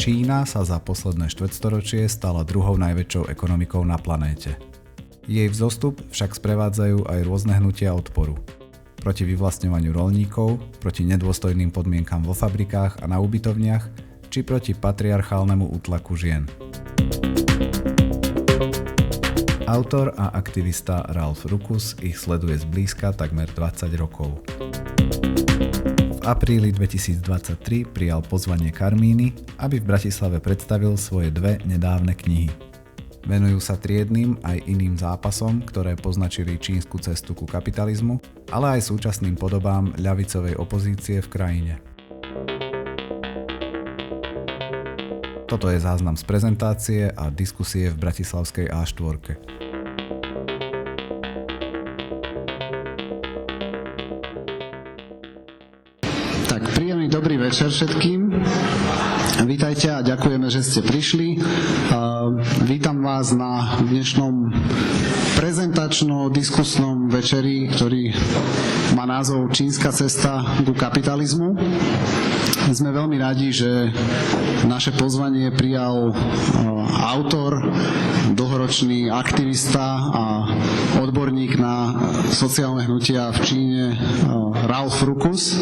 Čína sa za posledné štvrtstoročie stala druhou najväčšou ekonomikou na planéte. Jej vzostup však sprevádzajú aj rôzne hnutia odporu. Proti vyvlastňovaniu roľníkov, proti nedôstojným podmienkam vo fabrikách a na ubytovniach, či proti patriarchálnemu útlaku žien. Autor a aktivista Ralfa Ruckus ich sleduje zblízka takmer 20 rokov. V apríli 2023 prijal pozvanie Karmíny, aby v Bratislave predstavil svoje dve nedávne knihy. Venujú sa triednym aj iným zápasom, ktoré poznačili čínsku cestu ku kapitalizmu, ale aj súčasným podobám ľavicovej opozície v krajine. Toto je záznam z prezentácie a diskusie v bratislavskej A4. Príjemný dobrý večer všetkým. Vítajte a ďakujeme, že ste prišli. Vítam vás na dnešnom prezentačno-diskusnom večeri, ktorý má názov Čínska cesta ku kapitalizmu. Sme veľmi radi, že naše pozvanie prijal autor, dlhoročný aktivista a odborník na sociálne hnutia v Číne Ralfa Ruckusa,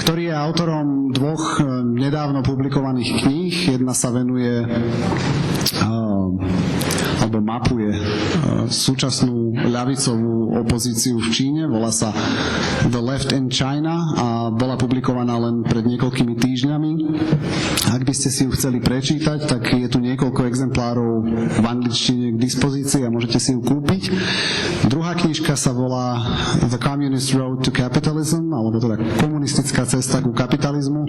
ktorý je autorom dvoch nedávno publikovaných kníh. Jedna sa venuje alebo mapuje súčasnú ľavicovú opozíciu v Číne, volá sa The Left in China a bola publikovaná len pred niekoľkými týždňami. Ak by ste si ju chceli prečítať, tak je tu niekoľko exemplárov v angličtine k dispozícii a môžete si ju kúpiť. Druhá knižka sa volá The Communist Road to Capitalism, alebo teda komunistická cesta ku kapitalizmu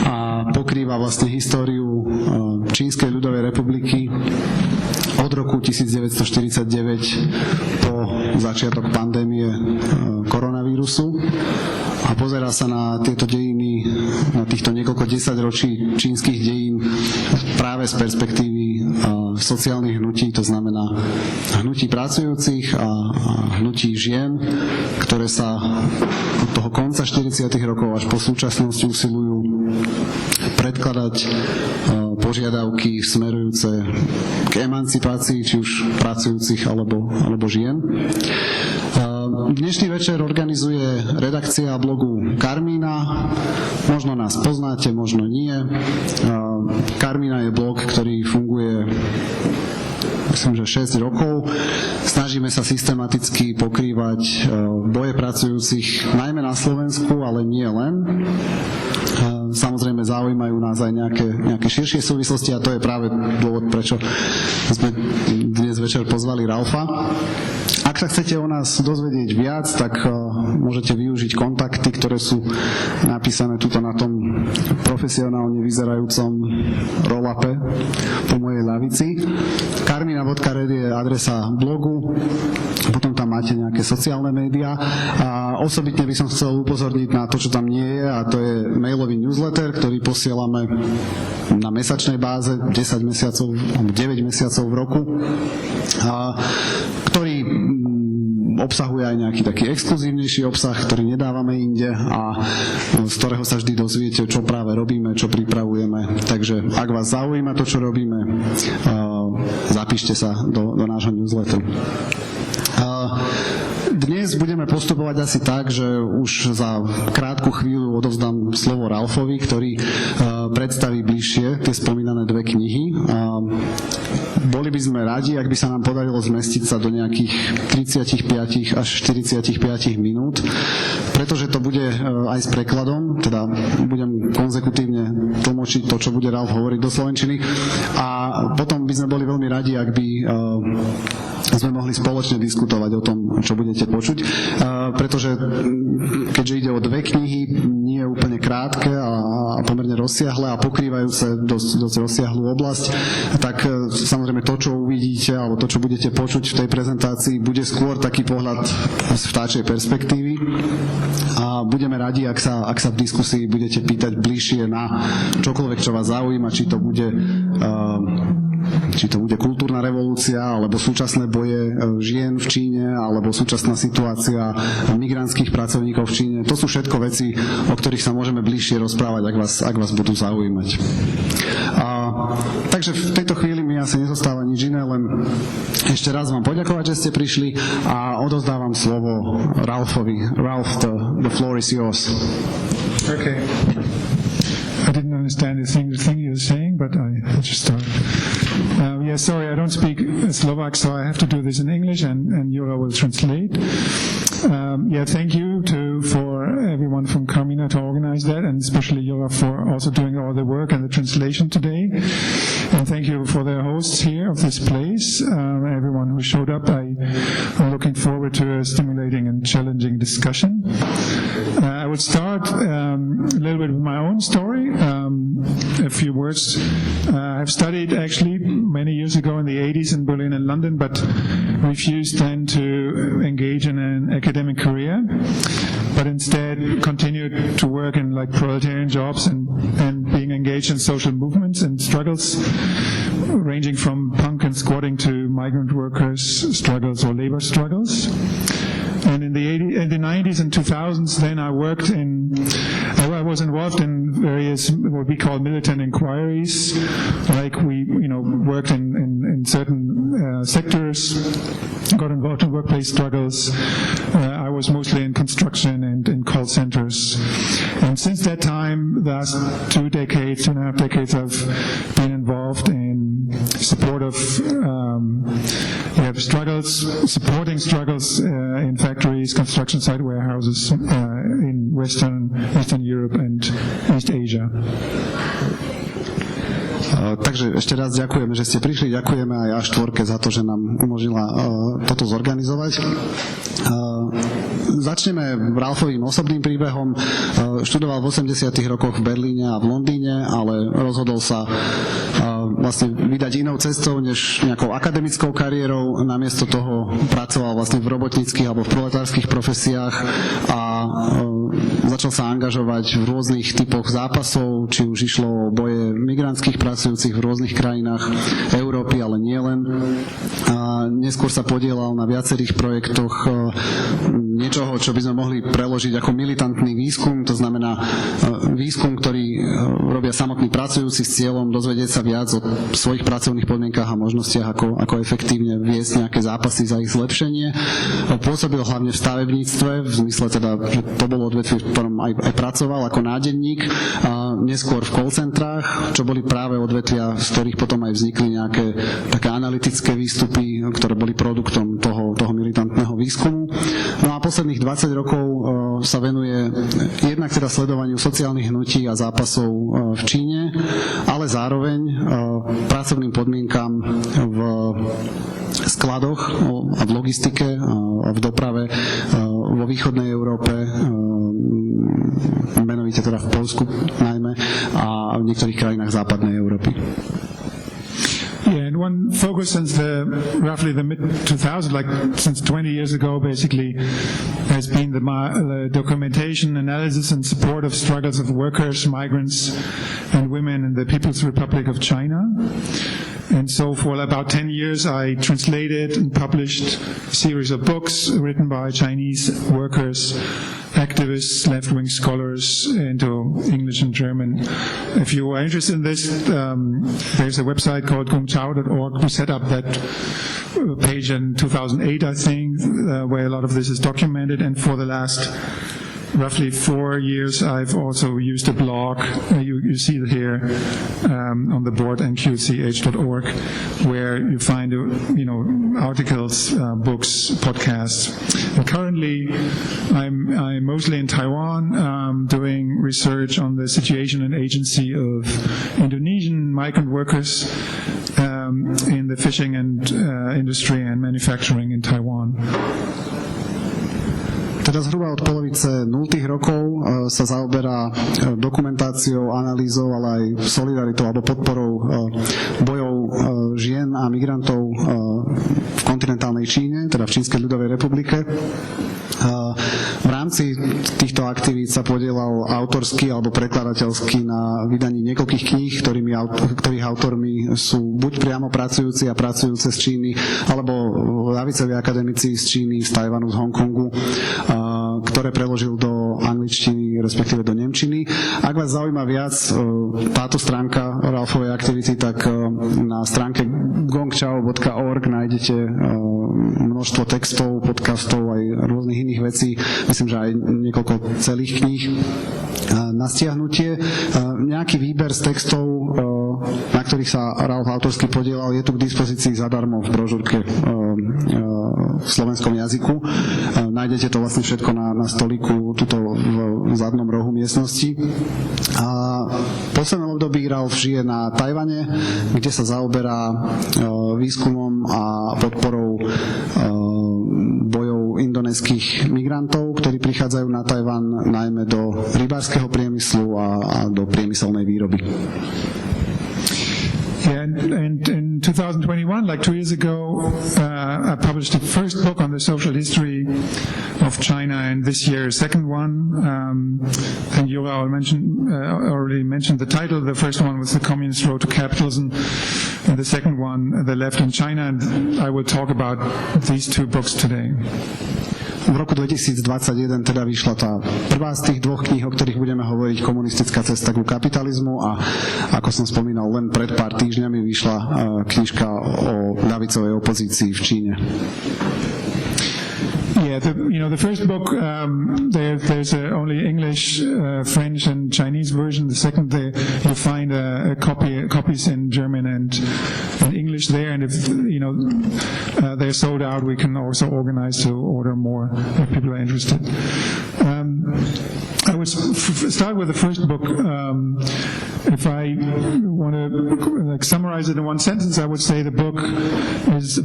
a pokrýva vlastne históriu Čínskej ľudovej republiky od roku 1949 po začiatok pandémie koronavírusu a pozerá sa na tieto dejiny, na týchto niekoľko desaťročí čínskych dejín práve z perspektívy sociálnych hnutí, to znamená hnutí pracujúcich a hnutí žien, ktoré sa od toho konca 40. rokov až po súčasnosť usilujú predkladať požiadavky smerujúce k emancipácii, či už pracujúcich alebo žien. Dnešný večer organizuje redakcia blogu Karmína. Možno nás poznáte, možno nie. Karmína je blog, ktorý funguje myslím, že 6 rokov. Snažíme sa systematicky pokrývať boje pracujúcich najmä na Slovensku, ale nie len. Samozrejme zaujímajú nás aj nejaké širšie súvislosti a to je práve dôvod, prečo sme dnes večer pozvali Ralfa. Ak sa chcete o nás dozvedieť viac, tak môžete využiť kontakty, ktoré sú napísané tuto na tom profesionálne vyzerajúcom roll-upe po mojej ľavici. Karmina.red je adresa blogu, potom tam máte nejaké sociálne médiá a osobitne by som chcel upozorniť na to, čo tam nie je, a to je mailový newsletter, ktorý posielame na mesačnej báze 10 mesiacov, 9 mesiacov v roku, ktorý obsahuje aj nejaký taký exkluzívnejší obsah, ktorý nedávame inde a z ktorého sa vždy dozviete, čo práve robíme, čo pripravujeme. Takže ak vás zaujíma to, čo robíme, zapíšte sa do nášho newsletteru. Dnes budeme postupovať asi tak, že už za krátku chvíľu odovzdám slovo Ralfovi, ktorý predstaví bližšie tie spomínané dve knihy. Boli by sme radi, ak by sa nám podarilo zmestiť sa do nejakých 35 až 45 minút, pretože to bude aj s prekladom, teda budem konzekutívne tlmočiť to, čo bude Ralf hovoriť do slovenčiny a potom by sme boli veľmi radi, ak by sme mohli spoločne diskutovať o tom, čo budete počuť, pretože keďže ide o dve knihy, nie je úplne krátke a pomerne rozsiahle a pokrývajúce dosť rozsiahlu oblasť, tak samozrejme to, čo uvidíte alebo to, čo budete počuť v tej prezentácii, bude skôr taký pohľad z vtáčej perspektívy a budeme radi, ak sa v diskusii budete pýtať bližšie na čokoľvek, čo vás zaujíma, či to bude či to bude kultúrna revolúcia, alebo súčasné boje žien v Číne, alebo súčasná situácia migrantských pracovníkov v Číne. To sú všetko veci, o ktorých sa môžeme bližšie rozprávať, ak vás budú zaujímať. Takže v tejto chvíli mi asi nezostáva nič iné, len ešte raz vám poďakovať, že ste prišli a odovzdávam slovo Ralfovi. Ralf, the floor is yours. Okay. I didn't understand the thing you were saying, but I just started. Sorry, I don't speak Slovak, so I have to do this in English, and Jura will translate. Thank you for everyone from Carmina to organize that, and especially Jura for also doing all the work and the translation today. And thank you for the hosts here of this place, everyone who showed up. I'm looking forward to a stimulating and challenging discussion. I would start a little bit with my own story. A few words. I've studied actually many years ago in the 80s in Berlin and London, but refused then to engage in an academic career, but instead continued to work in like proletarian jobs and being engaged in social movements and struggles ranging from punk and squatting to migrant workers' struggles or labor struggles. And in the 90s and 2000s, then I was involved in various what we call militant inquiries, like we worked in certain sectors, got involved in workplace struggles. I was mostly in construction and in call centers. And since that time, the last 2.5 decades, I've been involved in support of supporting struggles in factories, construction site warehouses in Eastern Europe and East Asia. Takže ešte raz ďakujeme, že ste prišli, ďakujeme aj A4 za to, že nám umožnila toto zorganizovať. Začneme Ralfovým osobným príbehom. Študoval v 80. rokoch v Berlíne a v Londýne, ale rozhodol sa vlastne vydať inou cestou než nejakou akademickou kariérou. Namiesto toho pracoval vlastne v robotníckych alebo v proletárskych profesiách a začal sa angažovať v rôznych typoch zápasov, či už išlo o boje migrantských pracujúcich v rôznych krajinách Európy, ale nie len. Neskôr sa podielal na viacerých projektoch niečoho, čo by sme mohli preložiť ako militantný výskum, to znamená výskum, ktorý robia samotní pracujúci s cieľom dozvedieť sa viac o svojich pracovných podmienkach a možnostiach, ako efektívne viesť nejaké zápasy za ich zlepšenie. Pôsobil hlavne v stavebníctve, v zmysle teda, že to bolo odvetvie, v ktorom aj pracoval ako nádenník, neskôr v call centrách, čo boli práve odvetvia, z ktorých potom aj vznikli nejaké také analytické výstupy, ktoré boli produktom toho militantného výskumu. No a posledných 20 rokov sa venuje jednak teda sledovaniu sociálnych hnutí a zápasov v Číne, ale zároveň pracovným podmienkam v skladoch a v logistike a v doprave vo východnej Európe, menovite teda v Poľsku najmä, a v niektorých krajinách západnej Európy. Yeah, and one focus since roughly the mid-2000s, like since 20 years ago, basically, has been the documentation, analysis, and support of struggles of workers, migrants, and women in the People's Republic of China. And so for about 10 years, I translated and published a series of books written by Chinese workers, activists, left-wing scholars into English and German. If you are interested in this, there's a website called gongchao.org. We set up that page in 2008, I think, where a lot of this is documented. And for the last roughly 4 years, I've also used a blog. You see it here on the board, nqch.org, where you find articles, books, podcasts. And currently, I'm mostly in Taiwan, doing research on the situation and agency of Indonesian migrant workers in the fishing and industry and manufacturing in Taiwan. Teda zhruba od polovice 0. rokov sa zaoberá dokumentáciou, analýzou, ale aj solidaritou alebo podporou bojov žien a migrantov v kontinentálnej Číne, teda v Čínskej ľudovej republike. V rámci týchto aktivít sa podielal autorsky alebo prekladateľsky na vydaní niekoľkých kníh, ktorých autormi sú buď priamo pracujúci a pracujúce z Číny, alebo ľavicoví akademici z Číny, z Tajvanu, z Hongkongu, ktoré preložil do angličtiny, respektíve do nemčiny. Ak vás zaujíma viac táto stránka Ralfovej aktivity, tak na stránke gongchao.org nájdete množstvo textov, podcastov aj rôznych iných vecí, myslím, že aj niekoľko celých kníh na stiahnutie. Nejaký výber z textov, na ktorých sa Ralf autorsky podielal, je tu k dispozícii zadarmo v brožúrke v slovenskom jazyku. Nájdete to vlastne všetko na stolíku tuto v zadnom rohu miestnosti. A v poslednom období Ralf žije na Tajvane, kde sa zaoberá výskumom a podporou bojov indonéskych migrantov, ktorí prichádzajú na Tajvan najmä do rybárskeho priemyslu a do priemyselnej výroby. Yeah, and in 2021, like 2 years ago, I published the first book on the social history of China, and this year, second one. And you already mentioned the title. The first one was The Communist Road to Capitalism, and the second one, The Left in China. And I will talk about these two books today. V roku 2021 teda vyšla tá prvá z tých dvoch kníh, o ktorých budeme hovoriť, Komunistická cesta ku kapitalizmu, a ako som spomínal, len pred pár týždňami vyšla knižka o ľavicovej opozícii v Číne. Yeah, the first book, there's only English, French, and Chinese version. The second, you find copies in German and English there. And if they're sold out, we can also organize to order more if people are interested. I would start with the first book. If I want to summarize it in one sentence, I would say the book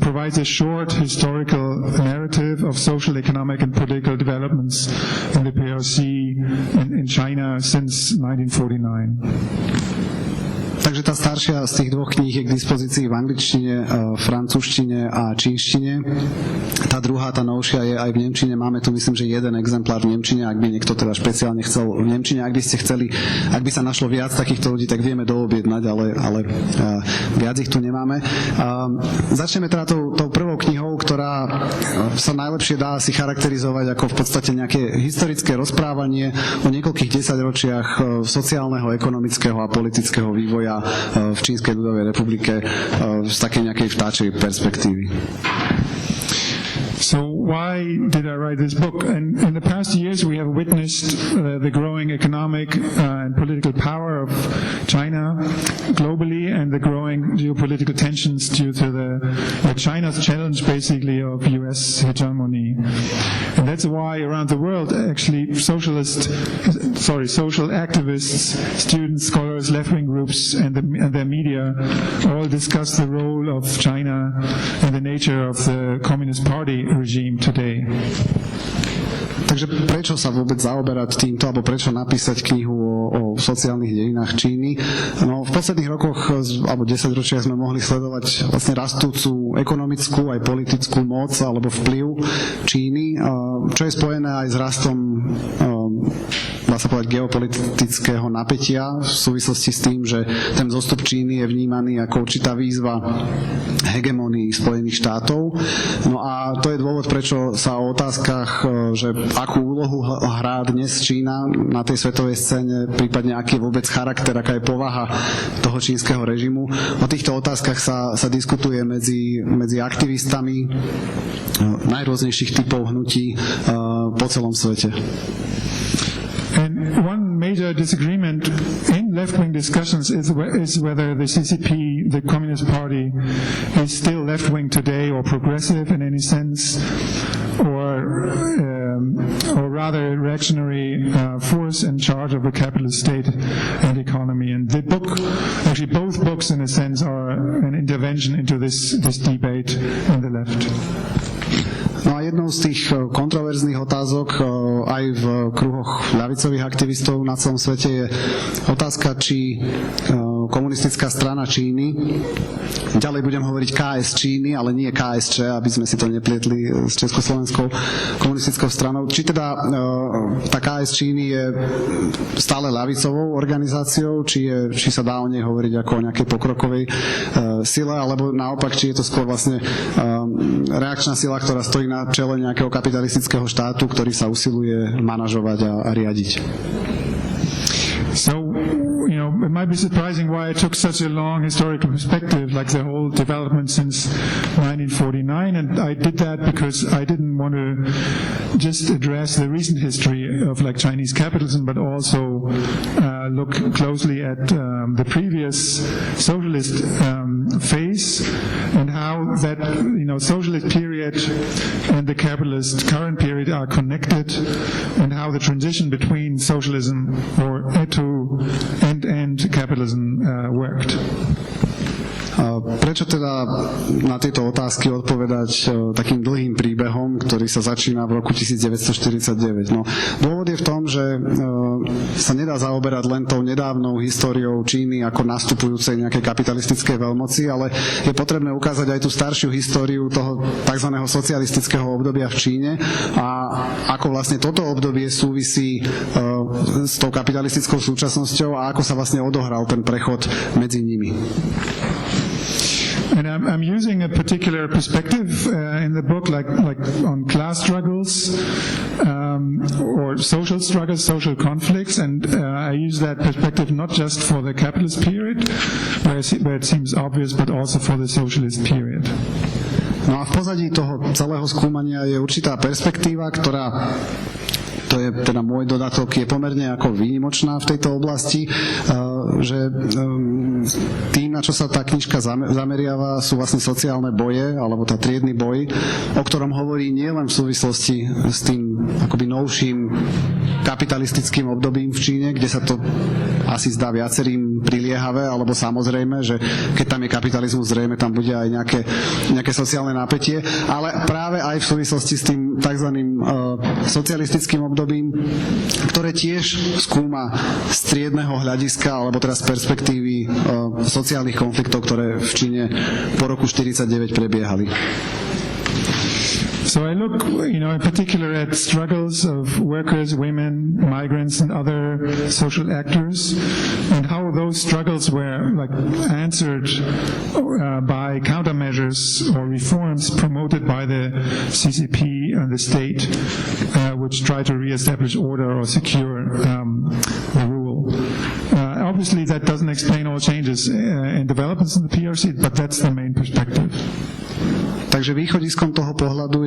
provides a short historical narrative of social, economic, and political developments in the PRC in China since 1949. Takže tá staršia z tých dvoch kníh je k dispozícii v angličtine, francúzštine a čínštine. Tá druhá, tá novšia, je aj v nemčine. Máme tu, myslím, že jeden exemplár v nemčine, ak by niekto teda špeciálne chcel v nemčine. Ak by ste chceli, ak by sa našlo viac takýchto ľudí, tak vieme doobjednať, ale viac ich tu nemáme. Začneme teda tou prvou knihou, ktorá sa najlepšie dá si charakterizovať ako v podstate nejaké historické rozprávanie o niekoľkých desaťročiach sociálneho, ekonomického a politického vývoja v Čínskej ľudovej republike z takej nejakej vtáčej perspektívy. So why did I write this book? And in the past years, we have witnessed the growing economic and political power of China globally, and the growing geopolitical tensions due to China's challenge, basically, of U.S. hegemony. And that's why around the world, actually, social activists, students, scholars, left-wing groups, and their media all discuss the role of China and the nature of the Communist Party regime today. Takže prečo sa vôbec zaoberať týmto, alebo prečo napísať knihu o sociálnych dejinách Číny? No, v posledných rokoch, alebo 10 ročiach sme mohli sledovať vlastne rastúcu ekonomickú aj politickú moc alebo vplyv Číny, čo je spojené aj s rastom, dá sa povedať, geopolitického napätia v súvislosti s tým, že ten zostup Číny je vnímaný ako určitá výzva hegemonii Spojených štátov. No a to je dôvod, prečo sa o otázkach, že akú úlohu hrá dnes Čína na tej svetovej scéne, prípadne aký je vôbec charakter, aká je povaha toho čínskeho režimu. O týchto otázkach sa diskutuje medzi aktivistami najrôznejších typov hnutí po celom svete. And one major disagreement in left-wing discussions is whether the CCP, the Communist Party, is still left-wing today or progressive in any sense, or rather a reactionary force in charge of a capitalist state and economy. And the book, actually both books in a sense, are an intervention into this debate in the left. No a jednou z tých kontroverzných otázok aj v kruhoch ľavicových aktivistov na celom svete je otázka, či komunistická strana Číny. Ďalej budem hovoriť KS Číny, ale nie KSČ, aby sme si to neplietli s Československou komunistickou stranou. Či teda tá KS Číny je stále ľavicovou organizáciou, či sa dá o nej hovoriť ako o nejakej pokrokovej sile, alebo naopak, či je to skôr vlastne reakčná sila, ktorá stojí na čele nejakého kapitalistického štátu, ktorý sa usiluje manažovať a riadiť. So, it might be surprising why I took such a long historical perspective, like the whole development since 1949, and I did that because I didn't want to just address the recent history of Chinese capitalism, but also look closely at the previous socialist phase and how that socialist period and the capitalist current period are connected, and how the transition between socialism or end capitalism worked. Prečo teda na tieto otázky odpovedať takým dlhým príbehom, ktorý sa začína v roku 1949? No, dôvod je v tom, že sa nedá zaoberať len tou nedávnou históriou Číny ako nastupujúcej nejakej kapitalistickej veľmoci, ale je potrebné ukázať aj tú staršiu históriu toho tzv. Socialistického obdobia v Číne a ako vlastne toto obdobie súvisí s tou kapitalistickou súčasnosťou a ako sa vlastne odohral ten prechod medzi nimi. And I'm using a particular perspective in the book, like on class struggles or social struggles, social conflicts, and I use that perspective not just for the capitalist period, where it seems obvious, but also for the socialist period. No a v pozadí toho celého skúmania je určitá perspektíva, ktorá, to je teda môj dodatok, je pomerne ako výnimočná v tejto oblasti, že tým, na čo sa tá knižka zameriava, sú vlastne sociálne boje, alebo tá triedny boj, o ktorom hovorí nielen v súvislosti s tým akoby novším kapitalistickým obdobím v Číne, kde sa to asi zdá viacerým priliehavé, alebo samozrejme, že keď tam je kapitalizmus, zrejme tam bude aj nejaké sociálne napätie, ale práve aj v súvislosti s tým tzv. Socialistickým obdobím, ktoré tiež skúma z triedneho hľadiska, alebo teraz z perspektívy sociálnych konfliktov, ktoré v Číne po roku 1949 prebiehali. So I look, in particular at struggles of workers, women, migrants, and other social actors, and how those struggles were answered by countermeasures or reforms promoted by the CCP and the state, which try to re-establish order or secure the rule. Obviously, that doesn't explain all changes and developments in the PRC, but that's the main perspective. Takže východiskom toho pohľadu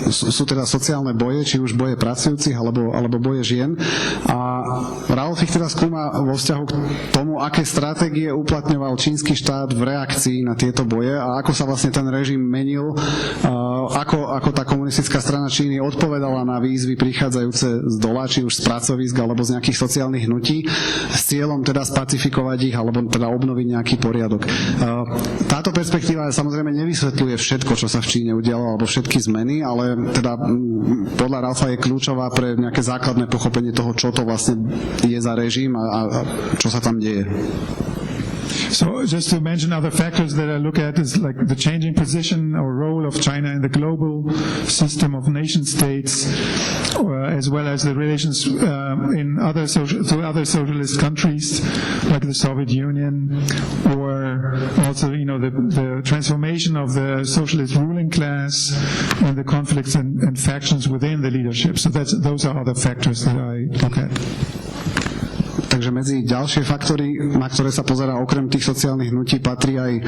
sú teda sociálne boje, či už boje pracujúcich, alebo boje žien. A Ralf ich teda skúma vo vzťahu k tomu, aké stratégie uplatňoval čínsky štát v reakcii na tieto boje a ako sa vlastne ten režim menil, ako tá komunistická strana Číny odpovedala na výzvy prichádzajúce z dola, či už z pracovísk, alebo z nejakých sociálnych hnutí, s cieľom teda spacifikovať ich, alebo teda obnoviť nejaký poriadok. Táto perspektíva samozrejme nevysvetľuje všetko, čo sa v Číne udialo, alebo všetky zmeny, ale teda podľa Ralfa je kľúčová pre nejaké základné pochopenie toho, čo to vlastne je za režim a čo sa tam deje. So just to mention other factors that I look at is like the changing position or role of China in the global system of nation states, as well as the relations in other socialist countries like the Soviet Union, or also the transformation of the socialist ruling class and the conflicts and factions within the leadership. So those are other factors that I look at. Takže medzi ďalšie faktory, na ktoré sa pozerá okrem tých sociálnych hnutí, patrí aj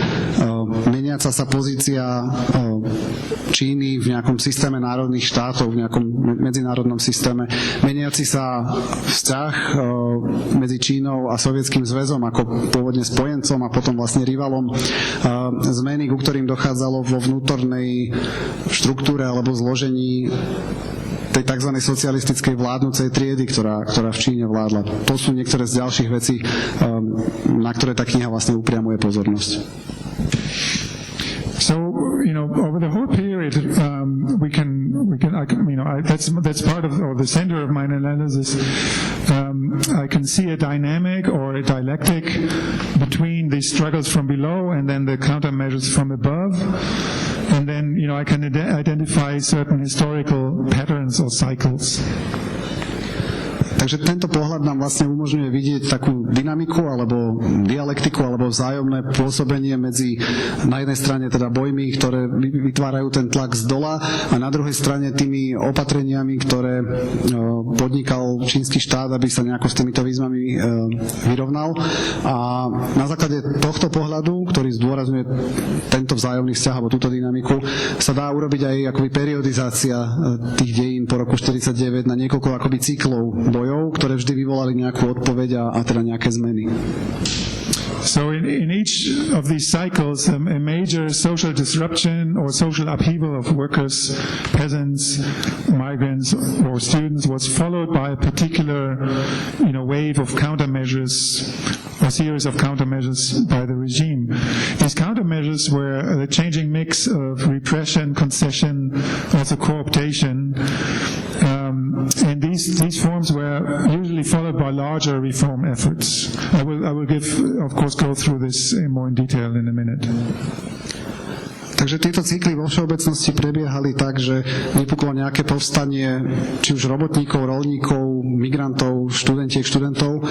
meniaca sa pozícia Číny v nejakom systéme národných štátov, v nejakom medzinárodnom systéme, meniaci sa vzťah medzi Čínou a Sovietským zväzom ako pôvodne spojencom a potom vlastne rivalom, zmeny, ku ktorým dochádzalo vo vnútornej štruktúre alebo zložení tej tzv. Socialistickej vládnucej triedy, ktorá v Číne vládla. To sú niektoré z ďalších vecí, na ktoré tá kniha vlastne upriamuje pozornosť. So, over the whole period, we can that's part of, or the center of my analysis. I can see a dynamic or a dialectic between the struggles from below and then the countermeasures from above. And then, I can identify certain historical patterns or cycles. Takže tento pohľad nám vlastne umožňuje vidieť takú dynamiku alebo dialektiku alebo vzájomné pôsobenie medzi na jednej strane teda bojmi, ktoré vytvárajú ten tlak z dola a na druhej strane tými opatreniami, ktoré podnikal čínsky štát, aby sa nejako s týmito výzvami vyrovnal. A na základe tohto pohľadu, ktorý zdôrazňuje tento vzájomný vzťah alebo túto dynamiku, sa dá urobiť aj akoby periodizácia tých dejín po roku 49 na niekoľko akoby cyklov bojov, ktoré vždy vyvolali nejakú odpoveď a teda nejaké zmeny. So in each of these cycles, a major social disruption or social upheaval of workers, peasants, migrants, or students was followed by a particular, wave of countermeasures, a series of countermeasures by the regime. These countermeasures were the changing mix of repression, concession, also co-optation. And these forms were usually followed by larger reform efforts. I will of course, go through this more in detail in a minute. Takže tieto cykly vo všeobecnosti prebiehali tak, že vypuklo nejaké povstanie či už robotníkov, roľníkov, migrantov, študentov,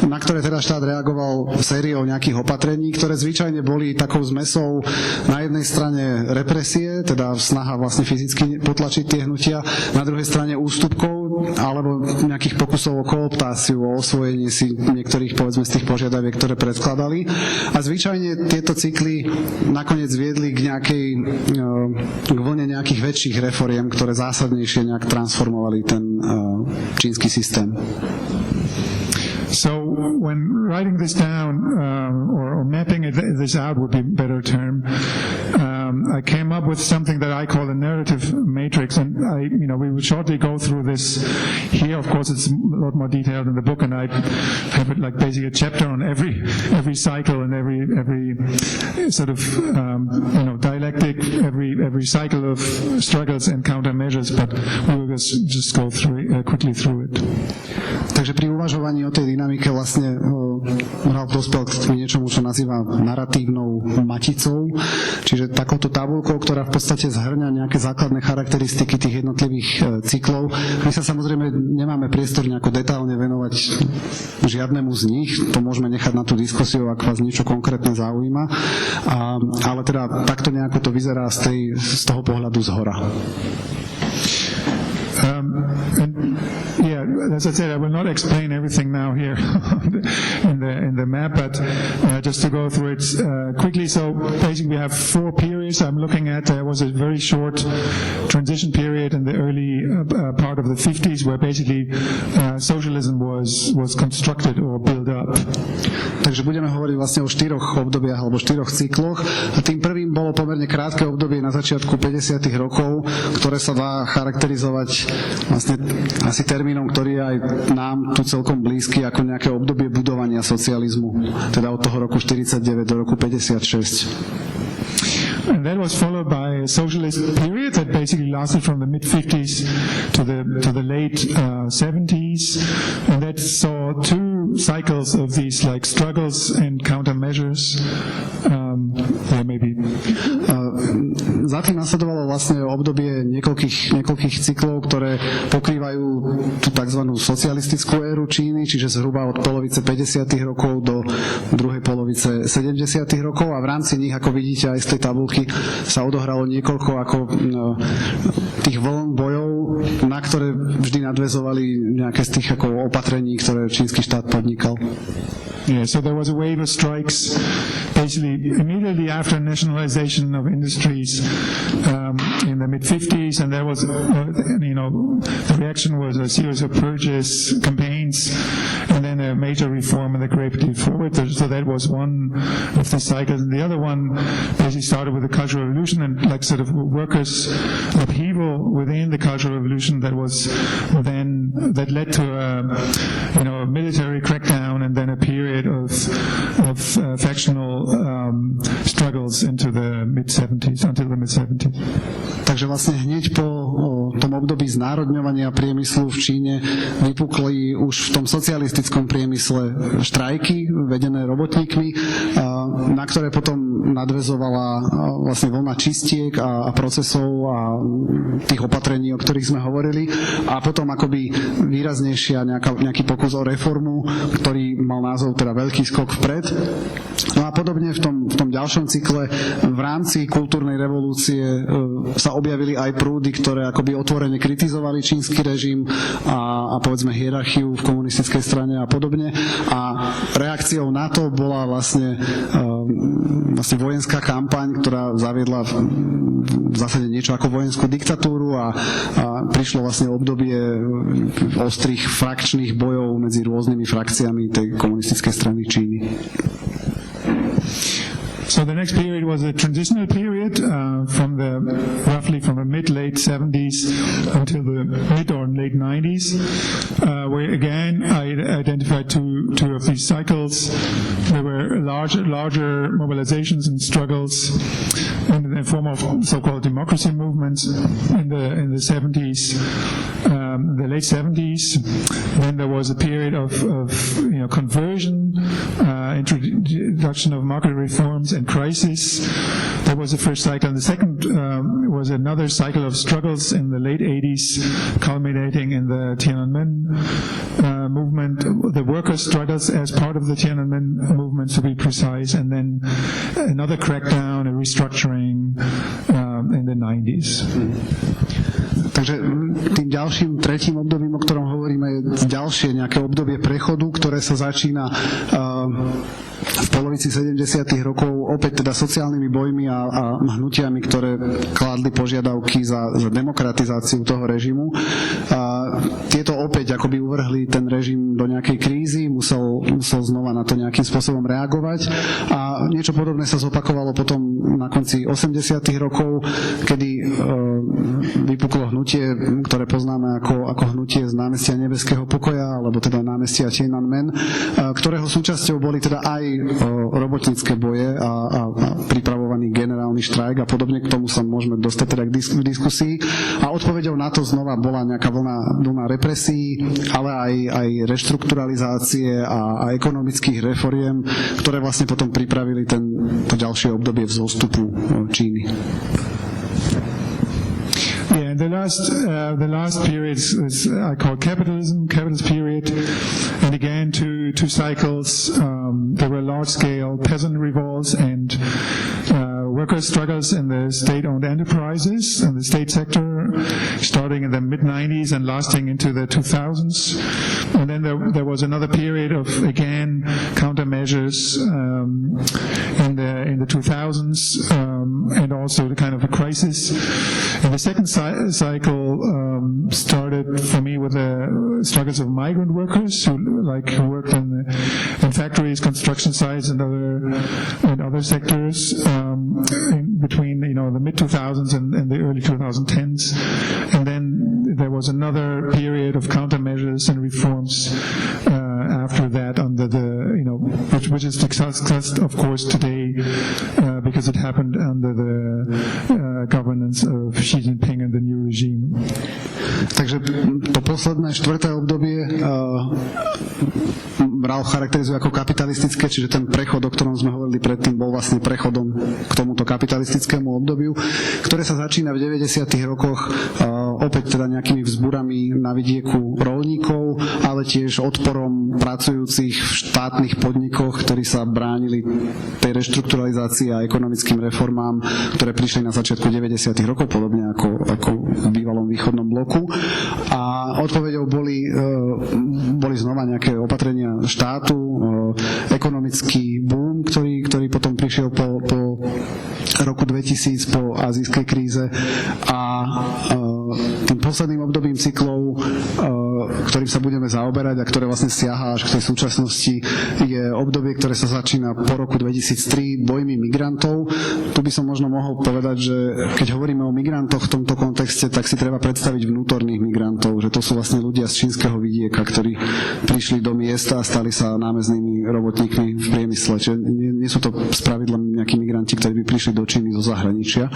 na ktoré teda štát reagoval sériou nejakých opatrení, ktoré zvyčajne boli takou zmesou na jednej strane represie, teda snaha vlastne fyzicky potlačiť tie hnutia, na druhej strane ústupkov alebo nejakých pokusov o kooptáciu, o osvojenie si niektorých, povedzme, z tých požiadaviek, ktoré predkladali. A zvyčajne tieto cykly nakoniec viedli k nejakej k vlne nejakých väčších reforiem, ktoré zásadnejšie nejak transformovali ten čínsky systém. So when writing this down, or mapping this out would be a better term, I came up with something that I call a narrative matrix, and we will shortly go through this here. Of course, it's a lot more detailed in the book, and I have it like basically a chapter on every cycle and every sort of dialectic, every cycle of struggles and countermeasures. But we will just go through quickly through it. Takže pri uvažovaní o tej dynamike vlastne Ralf dospel k niečomu, čo nazýva naratívnou maticou, čiže takouto tabuľkou, ktorá v podstate zhrňa nejaké základné charakteristiky tých jednotlivých cyklov. My sa samozrejme nemáme priestor nejako detailne venovať žiadnemu z nich, to môžeme nechať na tú diskusiu, ak vás niečo konkrétne zaujíma, ale teda takto nejako to vyzerá z toho pohľadu zhora. As I said, I will not explain everything now here in the map, but just to go through it quickly. So basically we have 4 periods I'm looking at. There was a very short transition period in the early part of the 50s where basically socialism was constructed or built up. Takže budeme hovoriť vlastne o 4 obdobiach alebo 4 cykloch. A tým prvým bolo pomerne krátke obdobie na začiatku 50. rokov, ktoré sa dá charakterizovať vlastne asi termínom, ktorý je aj nám tu celkom blízky, ako nejaké obdobie budovania socializmu, teda od toho roku 49 do roku 56. And that was followed by a socialist period that basically lasted from the mid-50s to the late 70s, and that saw 2 cycles of these like struggles and countermeasures. Za tým nasledovalo vlastne obdobie niekoľkých cyklov, ktoré pokrývajú tú tzv. Socialistickú éru Číny, čiže zhruba od polovice 50. rokov do druhej polovice 70. rokov, a v rámci nich, ako vidíte aj z tej tabulky, sa odohralo niekoľko tých vln bojov, na ktoré vždy nadväzovali nejaké z tých opatrení, ktoré čínsky štát podnikal. Yeah, so there was a wave of strikes basically immediately after nationalization of industries in the mid-50s, and there was, the reaction was a series of purges campaigns, and then a a major reform in the Great Leap Forward. So that was one of the cycles. And the other one basically started with the Cultural Revolution and like sort of workers' upheaval within the Cultural Revolution that led to a military crackdown and then a period of factional struggles into the mid-70s, until the mid-70s. Takže vlastne hneď po tom období znárodňovania priemyslu v Číne vypukli už v tom socialistickom priemysle štrajky vedené robotníkmi, na ktoré potom nadväzovala vlastne vlna čistiek a procesov a tých opatrení, o ktorých sme hovorili, a potom akoby výraznejšia nejaký pokus o reformu, ktorý mal názov teda Veľký skok vpred. No a podobne v tom ďalšom cykle v rámci kultúrnej revolúcie sa objavili aj prúdy, ktoré akoby otvorene kritizovali čínsky režim a povedzme hierarchiu v komunistickej strane a podobne. A reakciou na to bola vlastne vojenská kampaň, ktorá zaviedla v zásade niečo ako vojenskú diktatúru a prišlo vlastne obdobie ostrých frakčných bojov medzi rôznymi frakciami tej komunistickej strany Číny. So the next period was a transitional period roughly from the mid-late 70s until the mid or late 90s, where again I identified two of these cycles. There were larger mobilizations and struggles in the form of so-called democracy movements in the 70s, the late 70s. Then there was a period of conversion, introduction of market reforms and crisis. That was the first cycle. And the second was another cycle of struggles in the late 80s, culminating in the Tiananmen movement, the workers' struggles as part of the Tiananmen movement, to be precise, and then another crackdown, a restructuring in the 90s. Takže tým ďalším, tretím obdobím, o ktorom hovoríme, je ďalšie nejaké obdobie prechodu, ktoré sa začína v polovici 70. rokov opäť teda sociálnymi bojmi a hnutiami, ktoré kládli požiadavky za demokratizáciu toho režimu. Tieto opäť akoby uvrhli ten režim do nejakej krízy, musel znova na to nejakým spôsobom reagovať a niečo podobné sa zopakovalo potom na konci 80. rokov, kedy vypuklo hnutie, ktoré poznáme ako hnutie z námestia Nebeského pokoja, alebo teda námestia Tiananmen, ktorého súčasťou boli teda aj robotnícke boje a pripravovaný generálny štrajk a podobne. K tomu sa môžeme dostať teda v diskusii. A odpoveďou na to znova bola nejaká vlna represí, ale aj reštrukturalizácie a ekonomických reforiem, ktoré vlastne potom pripravili to ďalšie obdobie vzostupu Číny. Yeah, the last period is I call capitalism, capitalist period, and again two cycles. There were large-scale peasant revolts and workers' struggles in the state-owned enterprises and the state sector, starting in the mid-90s and lasting into the 2000s. And then there was another period of again countermeasures in the 2000s and also the kind of a crisis. And the second cycle started for me with the struggles of migrant workers who worked in factories, construction sites, and other sectors between the mid 2000s and the early 2010s. And then there was another period of countermeasures and reforms after that under which is discussed of course today because it happened under the governance of Xi Jinping and the new regime. Takže to posledné štvrté obdobie Ralf charakterizuje ako kapitalistické, čiže ten prechod, o ktorom sme hovorili predtým, bol vlastne prechodom k tomuto kapitalistickému obdobiu, ktoré sa začína v 90. rokoch opäť teda nejakými vzburami na vidieku roľníkov, ale tiež odporom pracujúcich v štátnych podnikoch, ktorí sa bránili tej reštrukturalizácii a ekonomickým reformám, ktoré prišli na začiatku 90. rokov, podobne ako v bývalom východnom bloku. A odpoveďou boli znova nejaké opatrenia štátu, ekonomický boom, ktorý potom prišiel po roku 2000, po azijskej kríze a tým posledným obdobím cyklov ktorým sa budeme zaoberať a ktoré vlastne siaha až k tej súčasnosti, je obdobie, ktoré sa začína po roku 2003 bojmi migrantov. Tu by som možno mohol povedať, že keď hovoríme o migrantoch v tomto kontexte, tak si treba predstaviť vnútorných migrantov, že to sú vlastne ľudia z čínskeho vidieka, ktorí prišli do miesta a stali sa námeznými robotníkmi v priemysle. Čiže nie sú to spravidla nejakí migranti, ktorí by prišli do Číny zo zahraničia.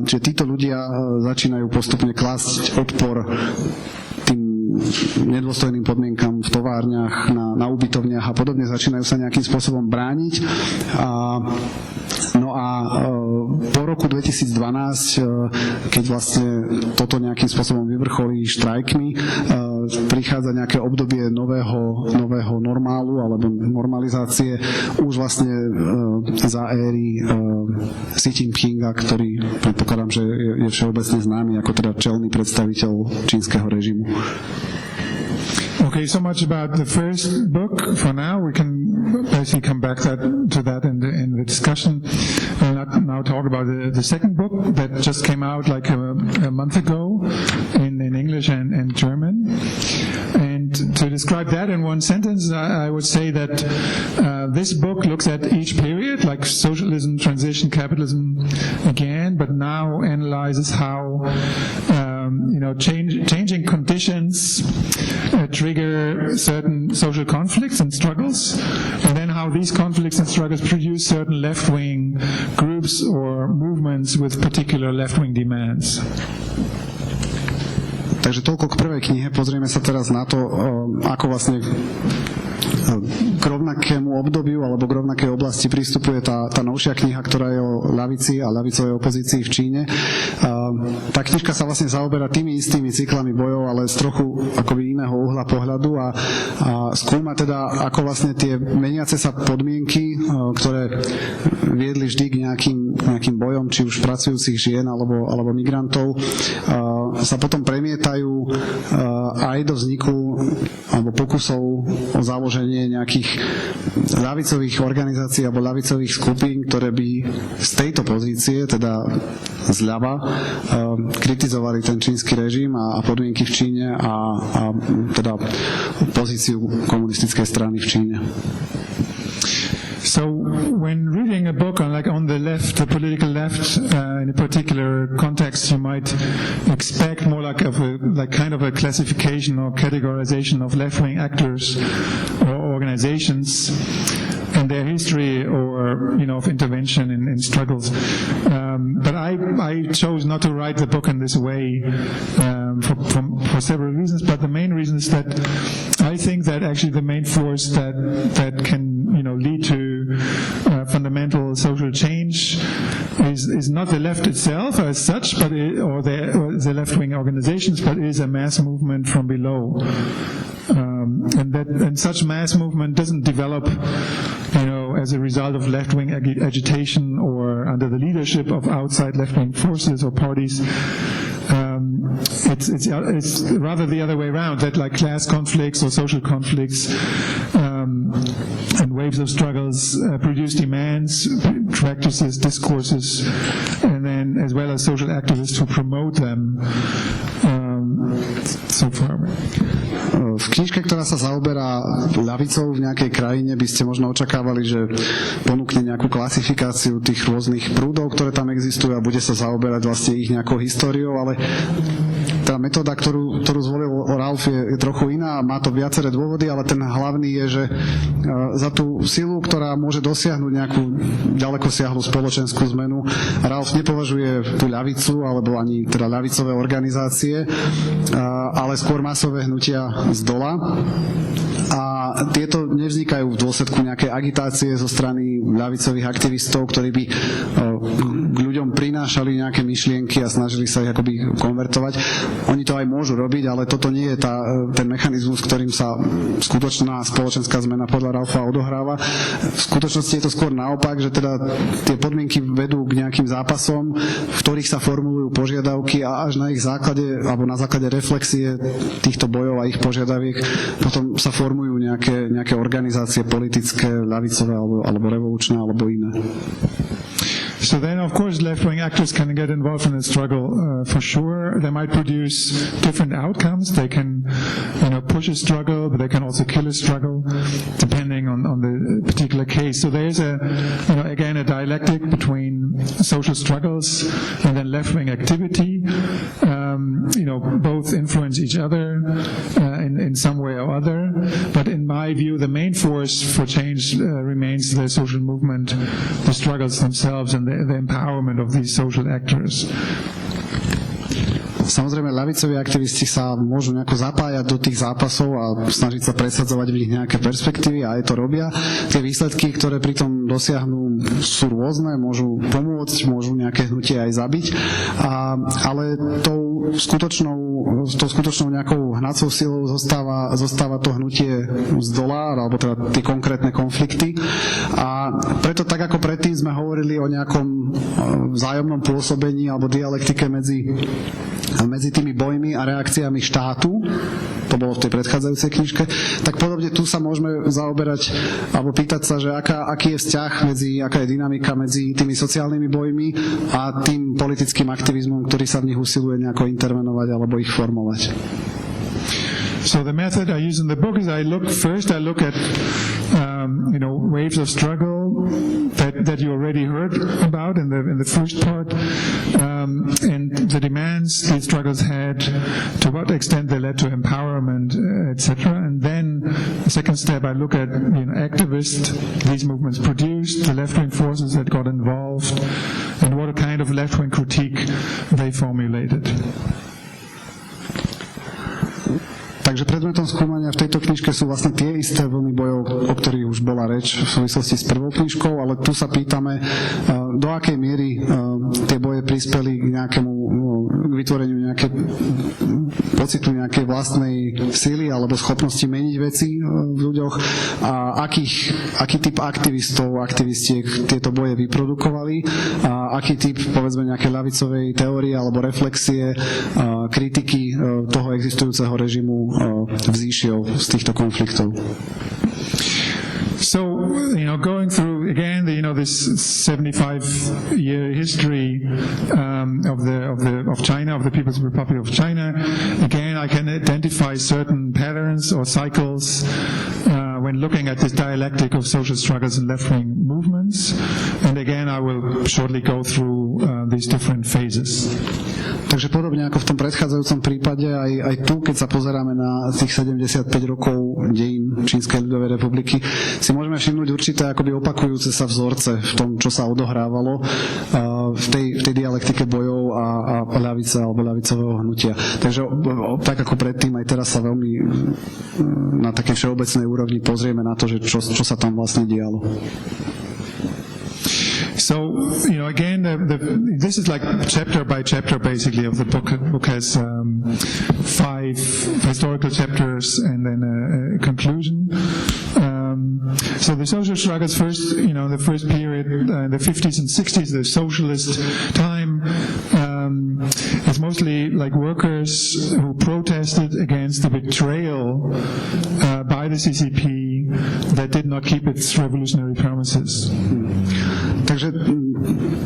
Čiže títo ľudia začínajú postupne klásť odpor tým nedôstojným podmienkam v továrniach, na ubytovniach a podobne, začínajú sa nejakým spôsobom brániť. No a po roku 2012, keď vlastne toto nejakým spôsobom vyvrcholí štrajkmi, prichádza nejaké obdobie nového normálu alebo normalizácie už vlastne za éry Xi Jinpinga, ktorý predpokladám, že je všeobecne známy ako teda čelný predstaviteľ čínskeho režimu. Okay, so much about the first book. For now, we can basically come back to that in the discussion. We'll now talk about the second book that just came out like a month ago in English and German. And to describe that in one sentence, I would say that this book looks at each period, like socialism, transition, capitalism again, but now analyzes how changing conditions trigger certain social conflicts and struggles, and then how these conflicts and struggles produce certain left-wing groups or movements with particular left-wing demands. Takže toľko k prvej knihe. Pozrieme sa teraz na to, ako vlastne k rovnakému obdobiu alebo k rovnakej oblasti prístupuje tá novšia kniha, ktorá je o ľavici a ľavicovej opozícii v Číne. Tá knižka sa vlastne zaoberá tými istými cyklami bojov, ale z trochu akoby iného uhla pohľadu a skúma teda, ako vlastne tie meniace sa podmienky, ktoré viedli vždy k nejakým bojom, či už pracujúcich žien alebo migrantov, sa potom premietajú aj do vzniku alebo pokusov o založenie nejakých ľavicových organizácií alebo ľavicových skupín, ktoré by z tejto pozície, teda zľava, kritizovali ten čínsky režim a podmienky v Číne a teda pozíciu komunistickej strany v Číne. So when reading a book on the left, the political left, in a particular context, you might expect more like kind of a classification or categorization of left-wing actors or organizations and their history or of intervention in struggles. But I chose not to write the book in this way for several reasons. But the main reason is that I think that actually the main force that can lead to fundamental social change is not the left itself as such, but or the left-wing organizations, but is a mass movement from below. And such mass movement doesn't develop, as a result of left-wing agitation or under the leadership of outside left-wing forces or parties. It's rather the other way around, that like class conflicts or social conflicts and waves of struggles produce demands, practices, discourses, and then as well as social activists who promote them. So far. V knižke, ktorá sa zaoberá ľavicou v nejakej krajine, by ste možno očakávali, že ponúkne nejakú klasifikáciu tých rôznych prúdov, ktoré tam existujú a bude sa zaoberať vlastne ich nejakou históriou, ale tá metóda, ktorú zvolil Ralf, je trochu iná, má to viaceré dôvody, ale ten hlavný je, že za tú silu, ktorá môže dosiahnuť nejakú ďalekosiahlu spoločenskú zmenu, Ralf nepovažuje tú ľavicu, alebo ani teda ľavicové organizácie, ale skôr masové hnutia z dola. A tieto nevznikajú v dôsledku nejakej agitácie zo strany ľavicových aktivistov, ktorí by k ľuďom prinášali nejaké myšlienky a snažili sa ich akoby konvertovať. Oni to aj môžu robiť, ale toto nie je ten mechanizmus, ktorým sa skutočná spoločenská zmena podľa Ralfa odohráva. V skutočnosti je to skôr naopak, že teda tie podmienky vedú k nejakým zápasom, v ktorých sa formulujú požiadavky a až na ich základe, alebo na základe reflexie týchto bojov a ich požiadaviek potom sa formujú nejaké organizácie politické, ľavicové alebo revolučné alebo iné. So then, of course, left-wing actors can get involved in the struggle for sure. They might produce different outcomes. They can, push a struggle, but they can also kill a struggle, depending on the particular case. So there is again, a dialectic between social struggles and then left-wing activity. Both influence each other in some way or other. But in my view, the main force for change remains the social movement, the struggles themselves, and the empowerment of these social actors. Samozrejme, ľavicoví aktivisti sa môžu nejako zapájať do tých zápasov a snažiť sa presadzovať v nich nejaké perspektívy a aj to robia. Tie výsledky, ktoré pritom dosiahnu, sú rôzne, môžu pomôcť, môžu nejaké hnutie aj zabiť, ale tou skutočnou nejakou hnacou silou zostáva to hnutie z dola, alebo teda tie konkrétne konflikty. A preto tak ako predtým sme hovorili o nejakom vzájomnom pôsobení alebo dialektike medzi tými bojmi a reakciami štátu, to bolo v tej predchádzajúcej knižke, tak podobne tu sa môžeme zaoberať alebo pýtať sa, že aký je vzťah aká je dynamika medzi tými sociálnymi bojmi a tým politickým aktivizmom, ktorý sa v nich usiluje nejako intervenovať alebo ich formovať. So the method I use in the book is I look at waves of struggle that you already heard about in the first part, and the demands these struggles had, to what extent they led to empowerment, etc. And then the second step, I look at activists these movements produced, the left-wing forces that got involved, and what kind of left-wing critique they formulated. Takže predmetom skúmania v tejto knižke sú vlastne tie isté vlny bojov, o ktorých už bola reč v súvislosti s prvou knižkou, ale tu sa pýtame, do akej miery tie boje prispeli k vytvoreniu pocitu nejakej vlastnej síly alebo schopnosti meniť veci v ľuďoch a aký typ aktivistiek tieto boje vyprodukovali a aký typ, povedzme, nejakej ľavicovej teórie alebo reflexie, kritiky toho existujúceho režimu vzýšiel z týchto konfliktov. So, going through again, this 75-year history of China, of the People's Republic of China, again, I can identify certain patterns or cycles when looking at this dialectic of social struggles and left-wing movements. And again, I will shortly go through these different phases. Takže podobne ako v tom predchádzajúcom prípade, aj tu, keď sa pozeráme na tých 75 rokov dejín Čínskej ľudovej republiky, si môžeme všimnúť určité akoby opakujúce sa vzorce v tom, čo sa odohrávalo v tej dialektike bojov a ľavice alebo ľavicového hnutia. Takže tak ako predtým, aj teraz sa veľmi na takej všeobecnej úrovni pozrieme na to, že čo sa tam vlastne dialo. So, again, this is like chapter by chapter, basically, of the book. The book has 5 historical chapters and then a conclusion. So the social struggles first, the first period, the 50s and 60s, the socialist time, is mostly like workers who protested against the betrayal by the CCP that did not keep its revolutionary promises. Takže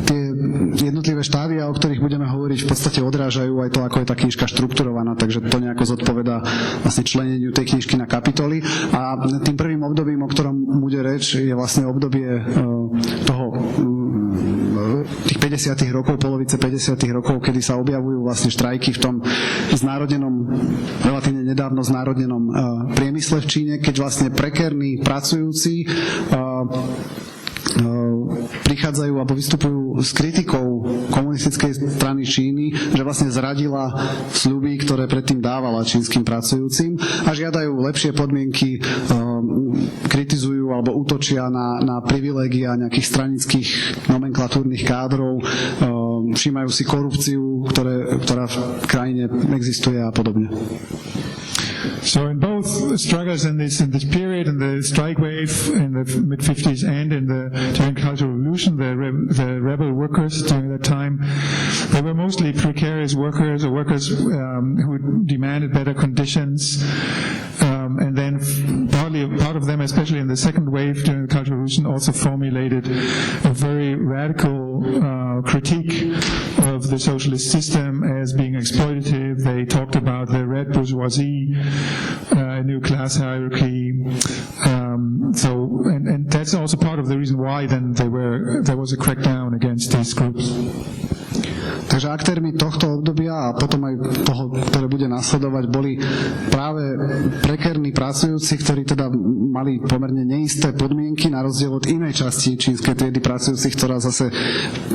tie jednotlivé štádia, o ktorých budeme hovoriť, v podstate odrážajú aj to, ako je tá knižka štrukturovaná, takže to nejako zodpovedá vlastne členeniu tej knižky na kapitoly. A tým prvým obdobím, o ktorom bude reč, je vlastne obdobie tých 50. rokov, polovice 50. rokov, kedy sa objavujú vlastne štrajky v tom relatívne nedávno znárodnenom priemysle v Číne, keď vlastne prekérni pracujúci prichádzajú alebo vystupujú s kritikou komunistickej strany Číny, že vlastne zradila sľuby, ktoré predtým dávala čínskym pracujúcim a žiadajú lepšie podmienky, kritizujú alebo útočia na privilégia nejakých stranických nomenklatúrnych kádrov, všímajú si korupciu, ktorá v krajine existuje a podobne. So in both struggles in this period, in the strike wave in the mid-50s and during the Cultural Revolution, the rebel workers during that time, they were mostly precarious workers or workers who demanded better conditions. And then part of them, especially in the second wave during the Cultural Revolution, also formulated a very radical initial critique of the socialist system as being exploitative. They talked about the red bourgeoisie, new class hierarchy. And that's also part of the reason why then there was a crackdown against these groups. Takže aktérmi tohto obdobia a potom aj toho, ktoré bude nasledovať, boli práve prekérni pracujúci, ktorí teda mali pomerne neisté podmienky na rozdiel od inej časti čínskej triedy pracujúcich, ktorá zase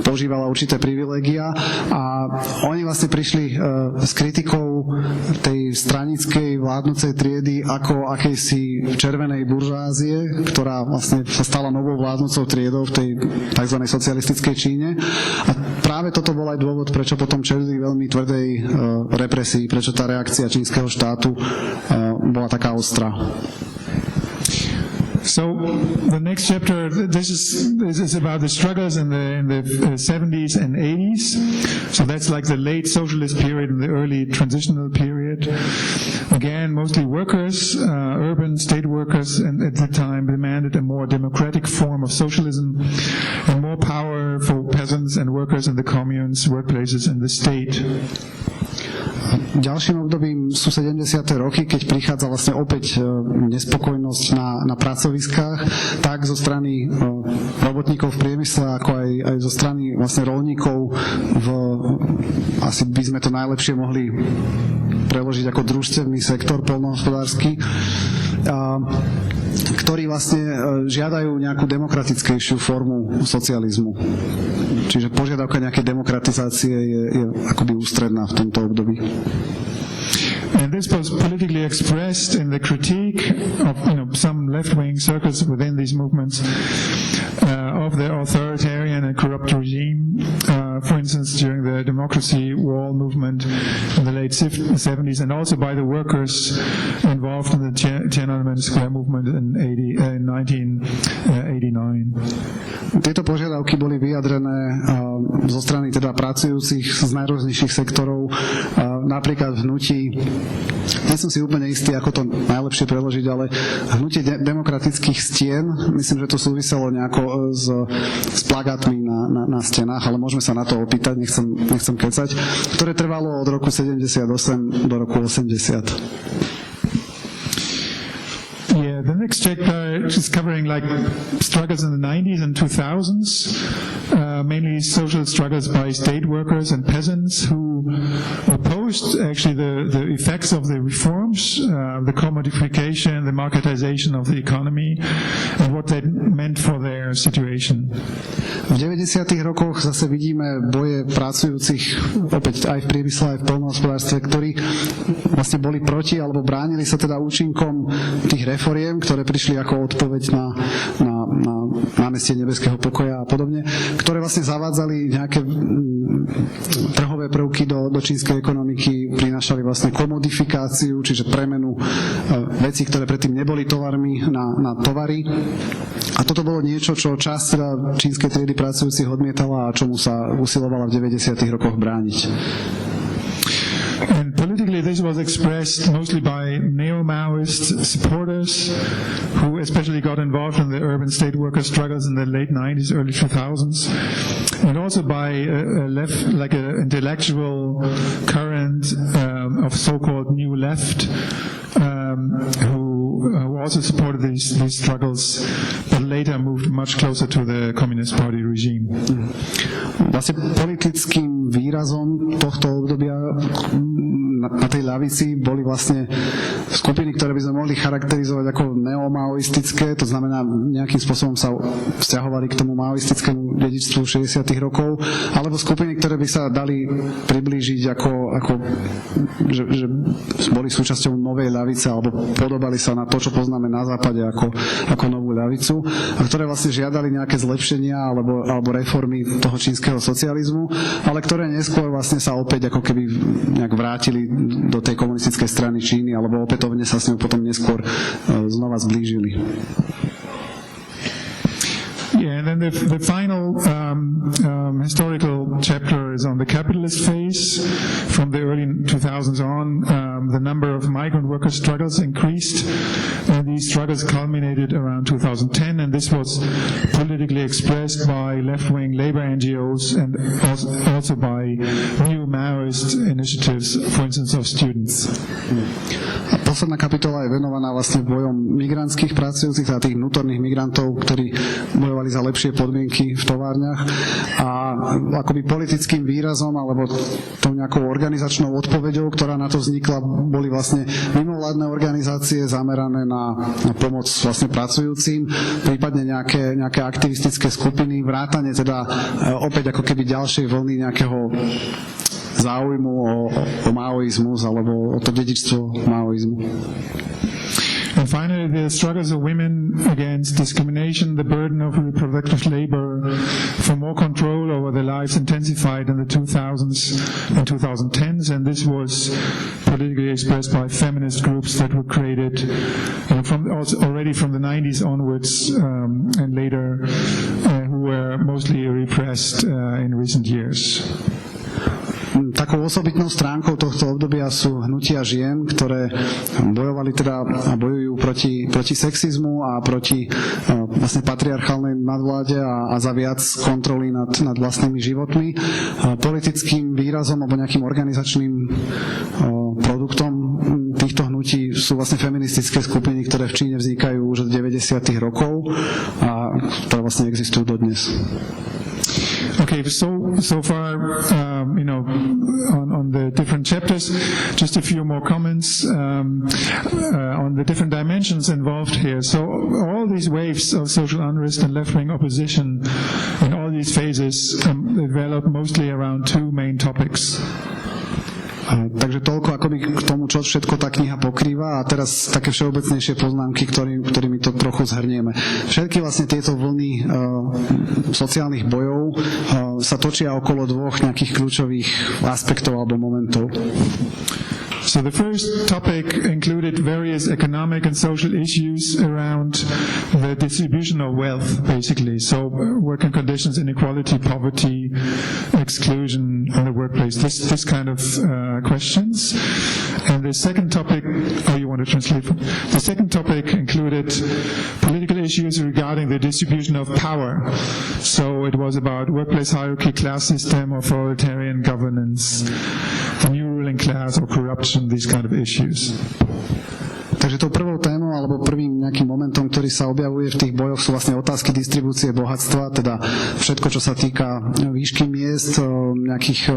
požívala určité privilégia, a oni vlastne prišli s kritikou tej stranickej vládnucej triedy ako akejsi červenej buržázie, ktorá vlastne sa stala novou vládnucou triedou v tej tzv. Socialistickej Číne. A práve toto bol aj dôvod, prečo potom čelili veľmi tvrdej represii, prečo tá reakcia čínskeho štátu bola taká ostrá. So the next chapter, this is about the struggles in the 70s and 80s. So that's like the late socialist period and the early transitional period. Again, mostly workers, urban state workers, and at the time demanded a more democratic form of socialism and more power for peasants and workers in the communes, workplaces, and the state. Ďalším obdobím sú 70. roky, keď prichádza vlastne opäť nespokojnosť na pracoviskách, tak zo strany robotníkov v priemysle, ako aj zo strany vlastne roľníkov asi by sme to najlepšie mohli preložiť ako družstevný sektor poľnohospodársky, ktorí vlastne žiadajú nejakú demokratickejšiu formu socializmu. Čiže požiadavka nejakej demokratizácie je akoby ústredná v tomto období. And this was politically expressed in the critique of some left-wing circles within these movements of the authoritarian and corrupt regime. For instance, during the democracy wall movement in the late 70s, and also by the workers involved in the Tiananmen Square movement in 1989. Tieto požiadavky boli vyjadrené zo strany teda pracujúcich z najrôznejších sektorov, napríklad v hnutí, nie som si úplne istý, ako to najlepšie preložiť, ale hnutie demokratických stien, myslím, že to súviselo nejako s plagátmi na stenách, ale môžeme sa na to opýtať, nechcem kecať, ktoré trvalo od roku 78 do roku 80. Yeah, the next chapter is covering like struggles in the 90s and 2000s, mainly social struggles by state workers and peasants who opposed actually the effects of the reforms, the commodification, the marketization of the economy, and what that meant for their situation. V 90. rokoch zase vidíme boje pracujúcich opäť aj v priemysle, aj v poľnohospodárstve, ktorí vlastne boli proti alebo bránili sa teda účinkom tých reforiem, ktoré prišli ako odpoveď na námestie nebeského pokoja a podobne, ktoré vlastne zavádzali nejaké trhové prvky do čínskej ekonomiky, prinášali vlastne komodifikáciu, čiže premenu vecí, ktoré predtým neboli tovarmi na tovary. A toto bolo niečo, čo časť teda čínskej triedy pracujúcich odmietala a čomu sa usilovala v 90. rokoch brániť. And politically this was expressed mostly by neo-Maoist supporters who especially got involved in the urban state worker struggles in the late 90s, early 2000s, and also by a left, like an intellectual current of so-called new left, who also supported these struggles, but later moved much closer to the Communist Party regime. Vlastne politickým výrazom tohto obdobia na tej ľavici boli vlastne skupiny, ktoré by sme mohli charakterizovať ako neomaoistické, to znamená nejakým spôsobom sa vzťahovali k tomu maoistickému dedičstvu 60. rokov, alebo skupiny, ktoré by sa dali priblížiť že boli súčasťou novej ľavice alebo podobali sa na to, čo poznáme na západe ako novú ľavicu, a ktoré vlastne žiadali nejaké zlepšenia alebo reformy toho čínskeho socializmu, ale ktoré neskôr vlastne sa opäť ako keby nejak vrátili do tej komunistickej strany Číny, alebo opätovne sa s ňou potom neskôr znova zblížili. Yeah, and then the final historical chapter is on the capitalist phase. From the early 2000s on, the number of migrant worker struggles increased, and these struggles culminated around 2010, and this was politically expressed by left-wing labor NGOs and also by new Maoist initiatives, for instance, of students. Posledná kapitola je venovaná vlastne bojom migrantských pracujúcich, teda tých vnútorných migrantov, ktorí bojovali za lepšie podmienky v továrniach, a akoby politickým výrazom alebo tou nejakou organizačnou odpoveďou, ktorá na to vznikla, boli vlastne mimovládne organizácie zamerané na pomoc vlastne pracujúcim, prípadne nejaké aktivistické skupiny, vrátane teda opäť ako keby ďalšej vlny nejakého záujmu o maoizmus alebo o to dedičstvo maoizmu. And finally, the struggles of women against discrimination, the burden of reproductive labor, for more control over their lives intensified in the 2000s and 2010s, and this was politically expressed by feminist groups that were created already from the 90s onwards and later, who were mostly repressed in recent years. Takou osobitnou stránkou tohto obdobia sú hnutia žien, ktoré bojovali teda a bojujú proti sexizmu a proti vlastne patriarchálnej nadvláde a za viac kontroly nad vlastnými životmi. Politickým výrazom alebo nejakým organizačným produktom týchto hnutí sú vlastne feministické skupiny, ktoré v Číne vznikajú už od 90. rokov a ktoré vlastne existujú dodnes. Okay, so far, on the different chapters, just a few more comments on the different dimensions involved here. So all these waves of social unrest and left-wing opposition in all these phases develop mostly around two main topics. Takže toľko akoby k tomu, čo všetko tá kniha pokrýva, a teraz také všeobecnejšie poznámky, ktorými to trochu zhrnieme. Všetky vlastne tieto vlny sociálnych bojov sa točia okolo dvoch nejakých kľúčových aspektov alebo momentov. So the first topic included various economic and social issues around the distribution of wealth, basically. So working conditions, inequality, poverty, exclusion in the workplace, this kind of questions. And the second topic, you want to translate? The second topic included political issues regarding the distribution of power. So it was about workplace hierarchy, class system, authoritarian governance, the new ruling class, or corruption, these kind of issues. Takže tou prvou témou alebo prvým nejakým momentom, ktorý sa objavuje v tých bojoch, sú vlastne otázky distribúcie bohatstva, teda všetko, čo sa týka výšky miest, nejakých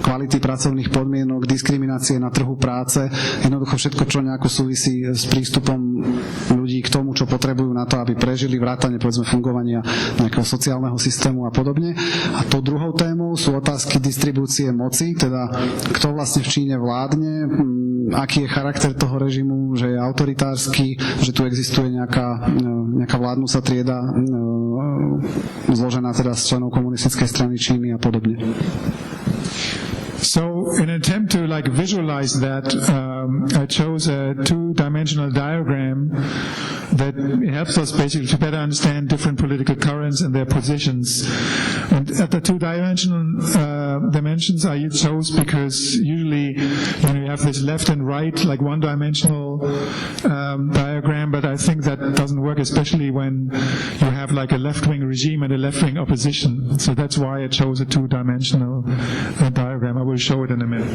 kvality pracovných podmienok, diskriminácie na trhu práce, jednoducho všetko, čo nejako súvisí s prístupom ľudí k tomu, čo potrebujú na to, aby prežili, vrátane povedzme fungovania nejakého sociálneho systému a podobne. A tou druhou témou sú otázky distribúcie moci, teda kto vlastne v Číne vládne, aký je charakter toho režimu, že je autoritársky, že tu existuje nejaká vládnuca trieda zložená teda z členov komunistickej strany Číny a podobne. So in an attempt to visualize that, I chose a two-dimensional diagram that helps us basically to better understand different political currents and their positions. And at the two-dimensional dimensions I chose because usually you have this left and right, like one-dimensional diagram, but I think that doesn't work, especially when you have like a left-wing regime and a left-wing opposition. So that's why I chose a two-dimensional diagram. I will show it in a minute.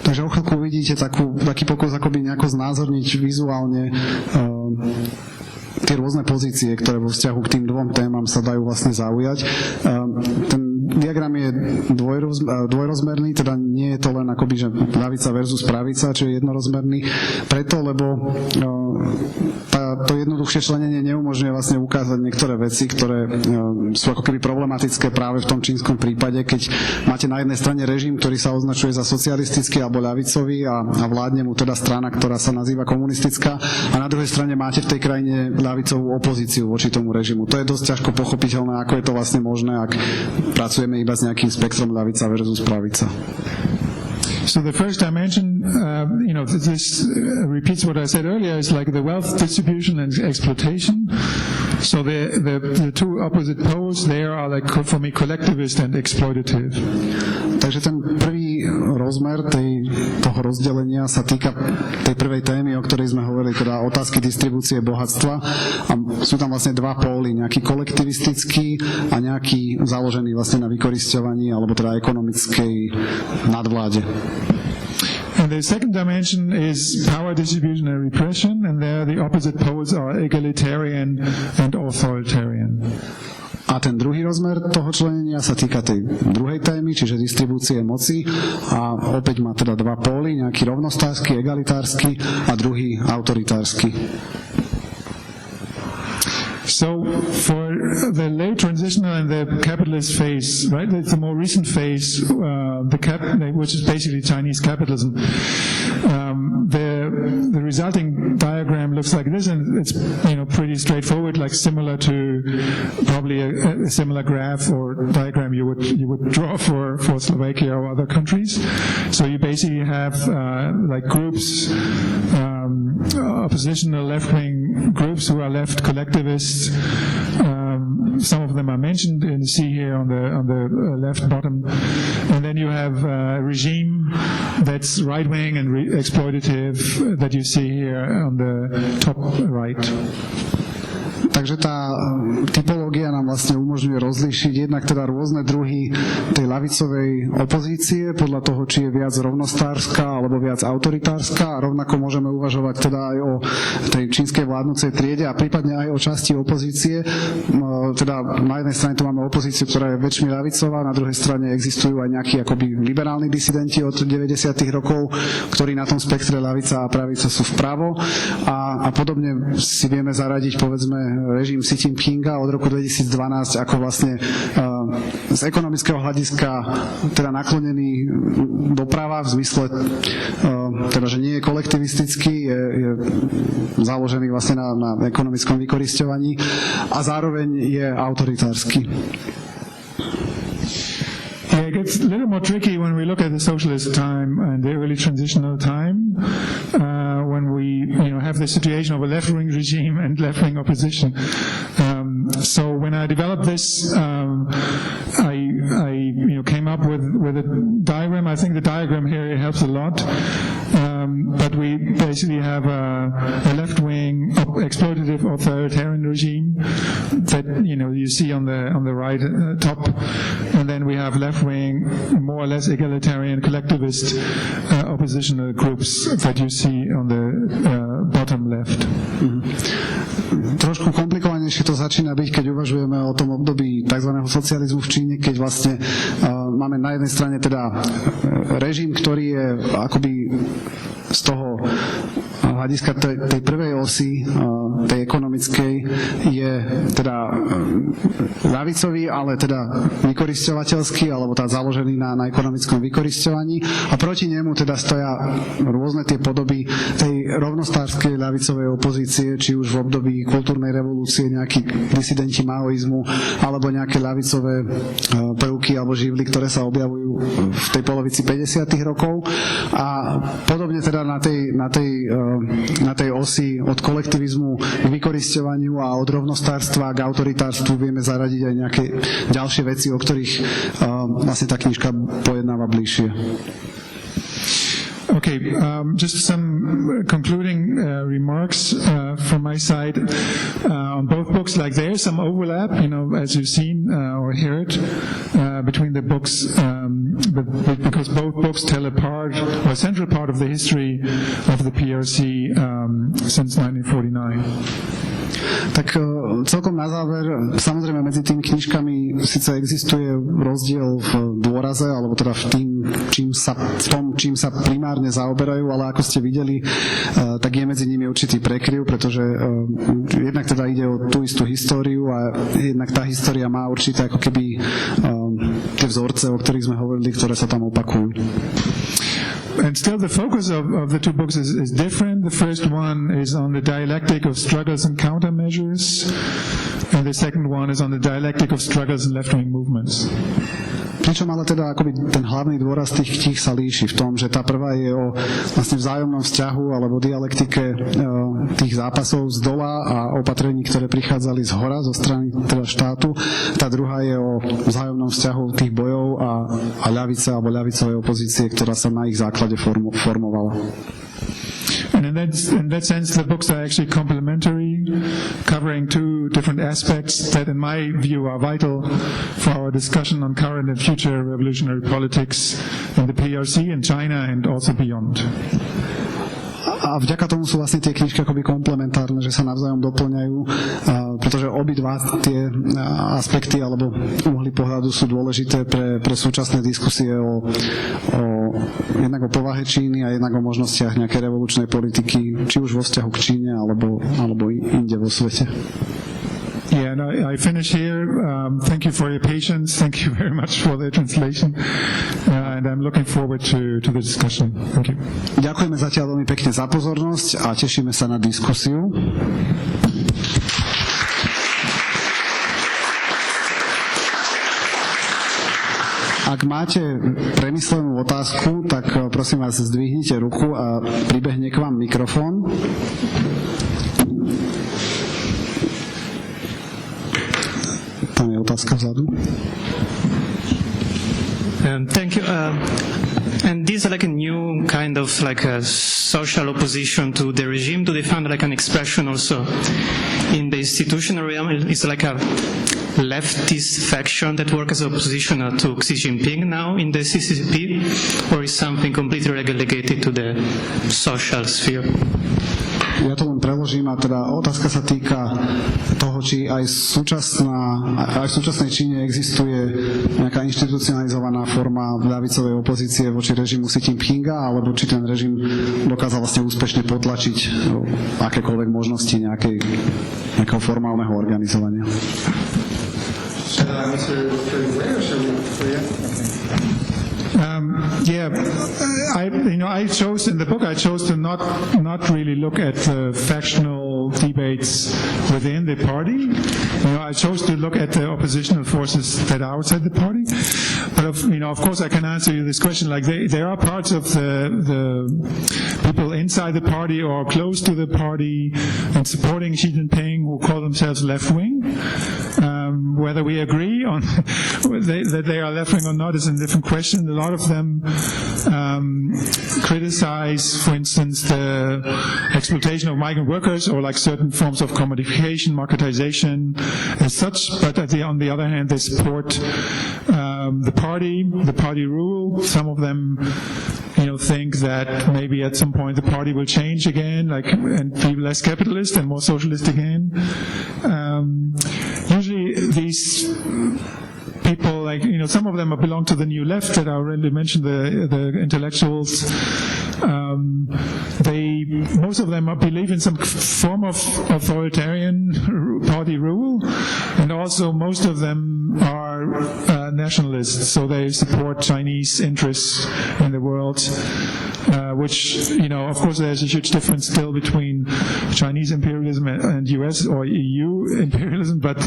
Takže o chvíľku uvidíte taký pokus akoby nejako znázorniť vizuálne tie rôzne pozície, ktoré vo vzťahu k tým dvom témam sa dajú vlastne zaujať. Ten diagram je dvojrozmerný, teda nie je to len akoby, že ľavica versus pravica, čo je jednorozmerný, preto, lebo to jednoduchšie členenie neumožňuje vlastne ukázať niektoré veci, ktoré sú ako keby problematické práve v tom čínskom prípade, keď máte na jednej strane režim, ktorý sa označuje za socialistický alebo ľavicový a vládne mu teda strana, ktorá sa nazýva komunistická, a na druhej strane máte v tej krajine ľavicovú opozíciu voči tomu režimu. To je dosť ťažko pochopiteľné, ako je to vlastne možné, ak pracujeme iba s nejakým spektrom ľavica versus pravica. So the first dimension, this repeats what I said earlier, is like the wealth distribution and exploitation. So the two opposite poles there are like for me collectivist and exploitative. Takže ten prvý rozmer toho rozdelenia sa týka tej prvej témy, o ktorej sme hovorili, teda otázky distribúcie bohatstva. A sú tam vlastne dva póly, nejaký kolektivistický a nejaký založený vlastne na vykorisťovaní alebo teda ekonomickej nadvláde. And the second dimension is power distribution and repression, and there the opposite poles are egalitarian and authoritarian. A ten druhý rozmer toho členenia sa týka tej druhej témy, čiže distribúcie moci, a opäť má teda dva póly, nejaký rovnostársky, egalitársky a druhý autoritársky. So for the late transitional and the capitalist phase, right, it's the more recent phase, which is basically Chinese capitalism. The resulting diagram looks like this, and it's pretty straightforward, like similar to probably a similar graph or diagram you would draw for Slovakia or other countries. So you basically have like groups, oppositional left-wing groups who are left collectivists. Some of them are mentioned in the C here on the left bottom, and then you have a regime that's right-wing and exploitative that you see here on the top right. Takže tá typológia nám vlastne umožňuje rozlíšiť jednak teda rôzne druhy tej ľavicovej opozície podľa toho, či je viac rovnostárska alebo viac autoritárska, a rovnako môžeme uvažovať teda aj o tej čínskej vládnucej triede a prípadne aj o časti opozície. Teda na jednej strane tu máme opozíciu, ktorá je väčšmi ľavicová, na druhej strane existujú aj nejakí akoby liberálni disidenti od 90. rokov, ktorí na tom spektre ľavica a pravica sú vpravo, a podobne si vieme zaradiť povedzme režim Xi Jinpinga od roku 2012 ako vlastne z ekonomického hľadiska teda naklonený doprava v zmysle teda, že nie je kolektivistický, je založený vlastne na ekonomickom vykorisťovaní a zároveň je autoritársky. Yeah, it gets a little more tricky when we look at the socialist time and the early transitional time, when we have the situation of a left-wing regime and left-wing opposition. So when I developed this, I came up with a diagram. I think the diagram here helps a lot. But we basically have a left-wing exploitative authoritarian regime that you see on the right top, and then we have left-wing, more or less egalitarian collectivist oppositional groups that you see on the bottom left. Trošku komplikovanejšie to začína byť, keď uvažujeme o tom období tzv. Socializmu v Číne, keď vlastne máme na jednej strane teda režim, ktorý je akoby z toho hľadiska tej prvej osy, tej ekonomickej, je teda ľavicový, ale teda vykorisťovateľský, alebo tá založený na ekonomickom vykorisťovaní, a proti nemu teda stoja rôzne tie podoby tej rovnostárskej ľavicovej opozície, či už v období kultúrnej revolúcie nejakí disidenti maoizmu, alebo nejaké ľavicové prvky alebo živly, ktoré sa objavujú v tej polovici 50. rokov, a podobne teda na tej osi od kolektivizmu k vykorisťovaniu a od rovnostárstva k autoritárstvu vieme zaradiť aj nejaké ďalšie veci, o ktorých vlastne tá knižka pojednáva bližšie. Okay, just some concluding remarks from my side on both books. Like there's some overlap, as you've seen or heard between the books, because both books tell a central part of the history of the PRC since 1949. Tak celkom na záver, samozrejme medzi tými knižkami síce existuje rozdiel v dôraze, alebo teda v tom, čím sa primárne zaoberajú, ale ako ste videli, tak je medzi nimi určitý prekryv, pretože jednak teda ide o tú istú históriu a jednak tá história má určité ako keby tie vzorce, o ktorých sme hovorili, ktoré sa tam opakujú. And still the focus of the two books is different. The first one is on the dialectic of struggles and countermeasures, and the second one is on the dialectic of struggles and left-wing movements. Pričom ale teda akoby ten hlavný dôraz tých kníh sa líši v tom, že tá prvá je o vlastne vzájomnom vzťahu alebo dialektike tých zápasov z dola a opatrení, ktoré prichádzali z hora, zo strany teda štátu. Tá druhá je o vzájomnom vzťahu tých bojov a ľavice alebo ľavicovej opozície, ktorá sa na ich základe formovala. And in that sense, the books are actually complementary, covering two different aspects that, in my view, are vital for our discussion on current and future revolutionary politics in the PRC, in China, and also beyond. A vďaka tomu sú vlastne tie knižky akoby komplementárne, že sa navzájom doplňajú, pretože obidva tie aspekty alebo uhly pohľadu sú dôležité pre súčasné diskusie jednak o povahe Číny a jednak o možnostiach nejakej revolučnej politiky, či už vo vzťahu k Číne alebo inde vo svete. Yeah, and I finish here. Thank you for your patience. Thank you very much for the translation. And I'm looking forward to the discussion. Thank you. Ďakujeme zatiaľ veľmi pekne za pozornosť a tešíme sa na diskusiu. Ak máte premyslenú otázku, tak prosím vás, zdvihnite ruku a pribehne k vám mikrofón. Tam je otázka vzadu. Thank you. And this is like a new kind of like a social opposition to the regime, to defend like an expression also in the institutional realm. It's like a leftist faction that works as opposition to Xi Jinping now in the CCP, or is something completely relegated to the social sphere? Ja to len preložím a teda otázka sa týka toho, či aj v súčasnej Číne existuje nejaká inštitucionalizovaná forma ľavicovej opozície voči režimu Xi Jinpinga, alebo či ten režim dokázal vlastne úspešne potlačiť akékoľvek možnosti nejakého formálneho organizovania. I chose in the book. I chose to not really look at factional debates within the party. I chose to look at the oppositional forces that are outside the party. But of course, I can answer you this question. Like there are parts of the people inside the party or close to the party and supporting Xi Jinping who call themselves left wing. Whether we agree on that they are left wing or not is a different question. A lot of them criticize, for instance, the exploitation of migrant workers or like certain forms of commodification, marketization as such. But on the other hand, they support the party rule. Some of them think that maybe at some point the party will change again, and be less capitalist and more socialist again. Usually these people, some of them belong to the new left that I already mentioned, the intellectuals. Most of them believe in some form of authoritarian party rule, and also most of them are nationalists, so they support Chinese interests in the world, which, of course there's a huge difference still between Chinese imperialism and US or EU imperialism, but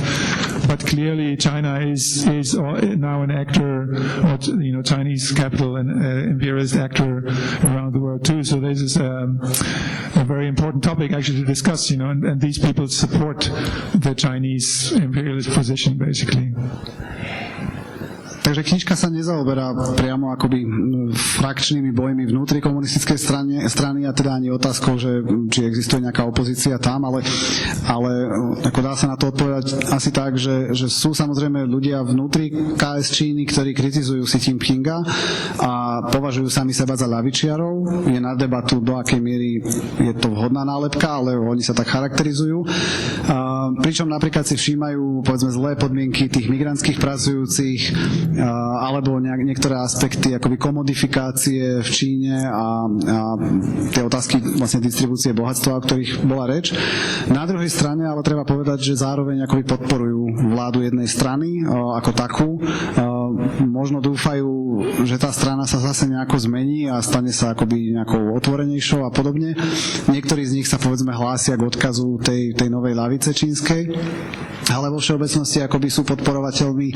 clearly China is now an actor, Chinese capital and imperialist actor around the world too. So this is a very important topic actually to discuss, and these people support the Chinese imperialist position basically. Takže knižka sa nezaoberá priamo akoby frakčnými bojmi vnútri komunistickej strany a teda ani otázkou, že či existuje nejaká opozícia tam, ale ako dá sa na to odpovedať asi tak, že sú samozrejme ľudia vnútri KS Číny, ktorí kritizujú Xi Jinpinga a považujú sami seba za ľavičiarov. Je na debatu, do akej miery je to vhodná nálepka, ale oni sa tak charakterizujú. Pričom napríklad si všímajú, povedzme, zlé podmienky tých migrantských pracujúcich, alebo niektoré aspekty akoby komodifikácie v Číne a tie otázky vlastne distribúcie bohatstva, o ktorých bola reč. Na druhej strane ale treba povedať, že zároveň akoby podporujú vládu jednej strany ako takú. možno dúfajú, že tá strana sa zase nejako zmení a stane sa akoby nejakou otvorenejšou a podobne. Niektorí z nich sa povedzme hlásia k odkazu tej novej ľavice čínskej, ale vo všeobecnosti akoby sú podporovateľmi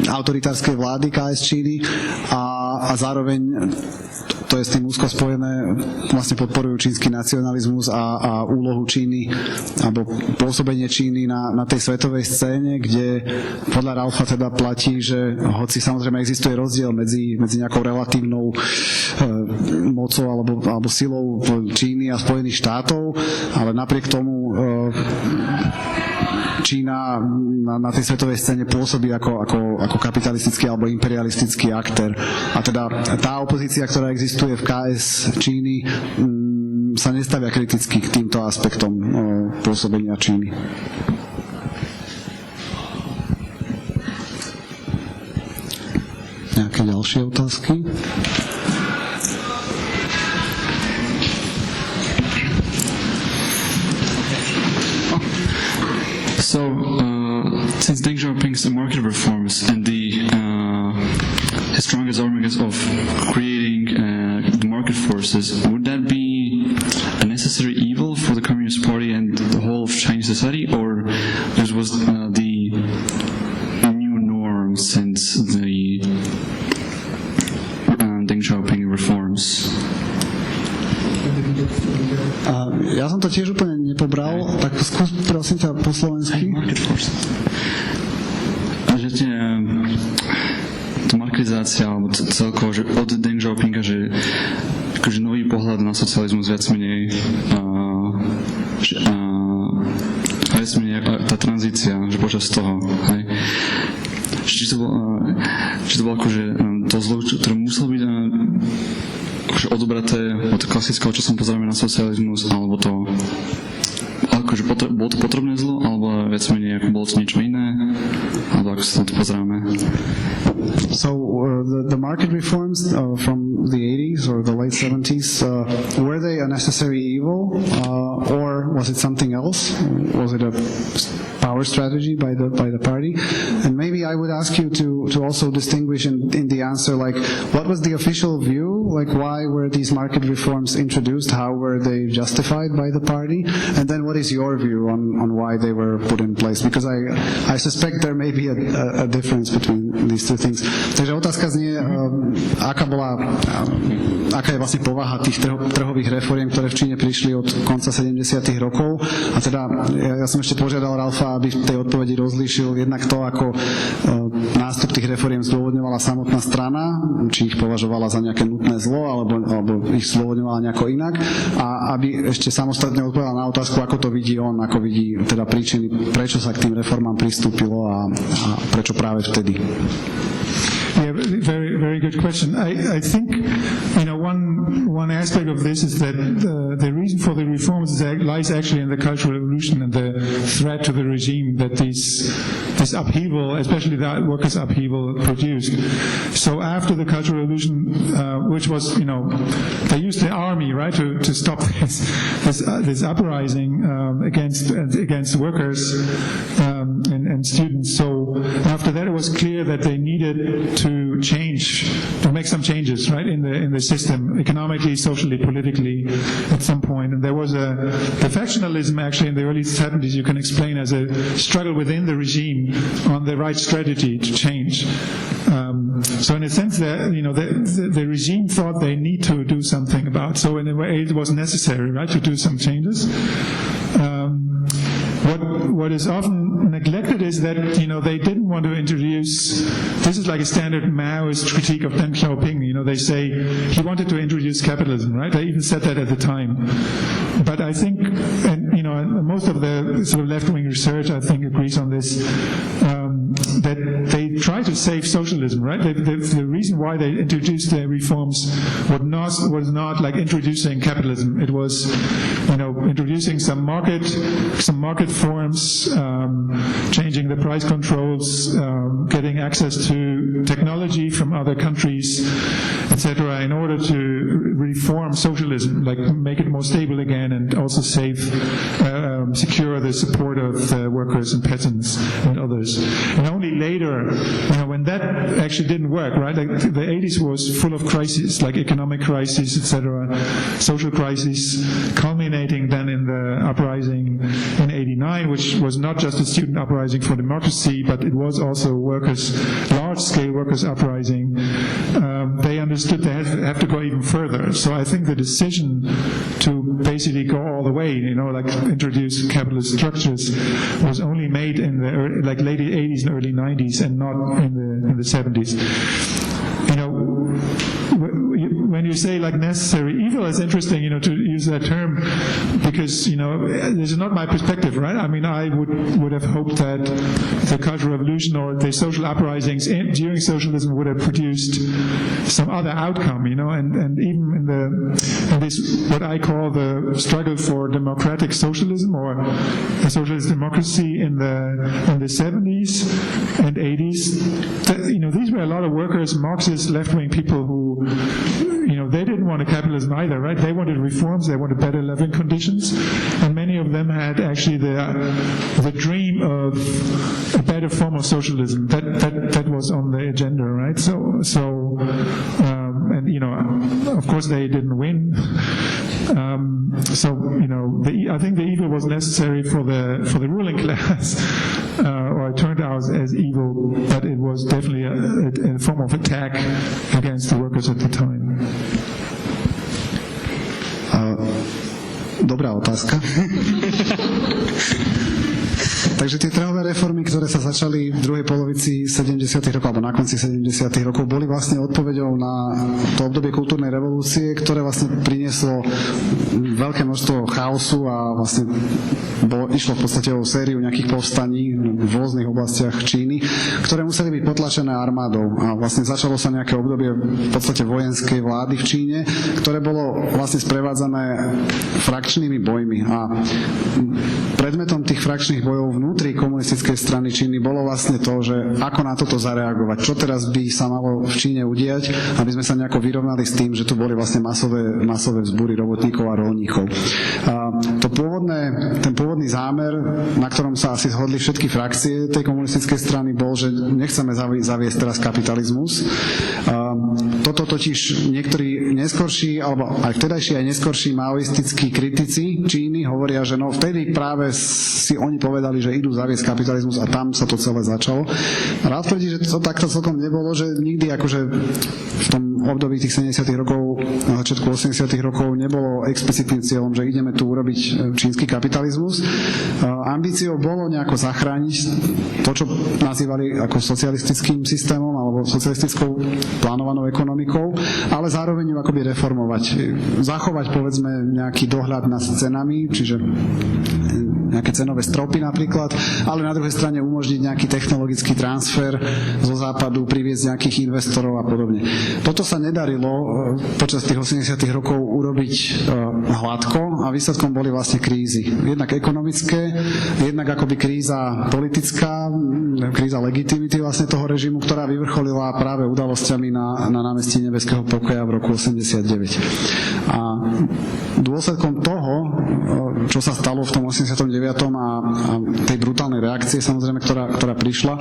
autoritárskej vlády KS Číny a zároveň to je s tým úzko spojené, vlastne podporujú čínsky nacionalizmus a úlohu Číny alebo pôsobenie Číny na tej svetovej scéne, kde podľa Ralfa teda platí, že hoci samozrejme existuje rozdiel medzi nejakou relatívnou mocou alebo silou Číny a Spojených štátov, ale napriek tomu Čína na tej svetovej scéne pôsobí ako kapitalistický alebo imperialistický aktér. A teda tá opozícia, ktorá existuje v KS Číny, sa nestavia kriticky k týmto aspektom pôsobenia Číny. Nejaké ďalšie otázky? So, since Deng Xiaoping's market reforms and the strongest arguments of creating the market forces, would that be a necessary evil for the Communist Party and the whole of Chinese society, or this was the new norm since the Deng Xiaoping reforms? Ja som to tiež úplne nepobral, tak skús prosím ťa po slovensky. Že tá marketizácia, alebo celkovo, že od Deng Xiaopinga, že akože nový pohľad na socializmus viac menej tá tranzícia, že počas toho, hej. Či to bolo akože to zlo, ktoré muselo byť akože odobraté od klasického, čo som pozeráme na socializmus, alebo to akože bolo to potrebné zlo, alebo viac menej ako bolo to niečo iné, alebo ako sa na to pozeráme. So the market reforms from the 80s or the late 70s, were they a necessary evil, or was it something else? Was it a power strategy by the party? And maybe I would ask you to also distinguish in the answer, like, what was the official view? Like, why were these market reforms introduced? How were they justified by the party? And then what is your view on why they were put in place? Because I suspect there may be a difference between these two things. Takže otázka znie, aká je vlastne povaha tých trhových reforiem, ktoré v Číne prišli od konca 70. rokov. A teda ja som ešte požiadal Ralfa, aby v tej odpovedi rozlíšil jednak to, ako nástup tých reforiem zdôvodňovala samotná strana, či ich považovala za nejaké nutné zlo, alebo ich zdôvodňovala nejako inak, a aby ešte samostatne odpovedal na otázku, ako to vidí on, ako vidí teda príčiny, prečo sa k tým reformám pristúpilo a prečo práve vtedy. Yeah, very, very good question. I think, one aspect of this is that the reason for the reforms lies actually in the Cultural Revolution and the threat to the regime that this upheaval, especially the workers' upheaval, produced. So after the Cultural Revolution, which was, they used the army, right, to stop this uprising against workers and students. So after that, it was clear that they needed to make some changes, right, in the system, economically, socially, politically, at some point. And there was the factionalism actually in the early 70s you can explain as a struggle within the regime on the right strategy to change. So in a sense, the regime thought they need to do something about. So in a way, it was necessary, right, to do some changes. What is often neglected is that they didn't want to introduce. This is like a standard Maoist critique of Deng Xiaoping. They say he wanted to introduce capitalism, right? They even said that at the time. But I think, and most of the sort of left-wing research, I think, agrees on this. That they try to save socialism, right? The reason why they introduced the reforms was not like introducing capitalism. It was, introducing some market forms, changing the price controls, getting access to technology from other countries, etc., in order to reform socialism, like make it more stable again, and also secure the support of the workers and peasants and others. And only later, when that actually didn't work, right? Like the 80s was full of crises, like economic crisis, etc., social crisis, culminating then in the uprising in '89, which was not just a student uprising for democracy, but it was also large-scale workers' uprising. They understood they have to go even further. So I think the decision to basically go all the way, like introduce capitalist structures, was only made in the late 80s and early 90s, and not in the 70s. When you say like necessary evil, it's interesting, to use that term, because this is not my perspective, right? I mean, I would have hoped that the Cultural Revolution or the social uprisings during socialism would have produced some other outcome, and even in this what I call the struggle for democratic socialism or a socialist democracy in the 70s and 80s, these were a lot of workers, Marxist, left-wing people who, they didn't want a capitalism either, right? They wanted reforms, they wanted better living conditions, and many of them had actually the dream of a better form of socialism. That was on the agenda, right? Of course they didn't win. I think the evil was necessary for the ruling class, or it turned out as evil, but it was definitely a form of attack against the workers at the time. Dobrá otázka. Takže tie trhové reformy, ktoré sa začali v druhej polovici 70. rokov alebo na konci 70. rokov, boli vlastne odpoveďou na to obdobie kultúrnej revolúcie, ktoré vlastne prinieslo veľké množstvo chaosu a vlastne išlo v podstate o sériu nejakých povstaní v rôznych oblastiach Číny, ktoré museli byť potlačené armádou. A vlastne začalo sa nejaké obdobie v podstate vojenskej vlády v Číne, ktoré bolo vlastne sprevádzané frakčnými bojmi. A predmetom tých frakčných bojov vnútri komunistickej strany Číny bolo vlastne to, že ako na toto zareagovať, čo teraz by sa malo v Číne udiať, aby sme sa nejako vyrovnali s tým, že tu boli vlastne masové vzbúry robotníkov a roľníkov. Ten pôvodný zámer, na ktorom sa asi zhodli všetky frakcie tej komunistickej strany, bol, že nechceme zaviesť teraz kapitalizmus. Toto totiž niektorí neskorší, alebo aj vtedajší aj neskorší maoistickí kritici Číny hovoria, že vtedy práve si oni povedali, že idú zaviesť kapitalizmus a tam sa to celé začalo. Rád tvrdí, že to takto celkom nebolo, že nikdy akože v tom období tých 70. rokov, na začiatku 80. rokov nebolo explicitným cieľom, že ideme tu urobiť čínsky kapitalizmus. Ambíciou bolo nejako zachrániť to, čo nazývali ako socialistickým systémom alebo socialistickou plánovanou ekonomikou, ale zároveň ju akoby reformovať. Zachovať, povedzme, nejaký dohľad nad cenami, čiže nejaké cenové stropy napríklad, ale na druhej strane umožniť nejaký technologický transfer zo západu, priviesť nejakých investorov a podobne. Toto sa nedarilo počas tých 80. rokov urobiť hladko a výsledkom boli vlastne krízy. Jednak ekonomické, jednak akoby kríza politická, kríza legitimity vlastne toho režimu, ktorá vyvrcholila práve udalosťami na námestí Nebeského pokoja v roku 89. A dôsledkom toho, čo sa stalo v tom 89. a tej brutálnej reakcie, samozrejme, ktorá prišla,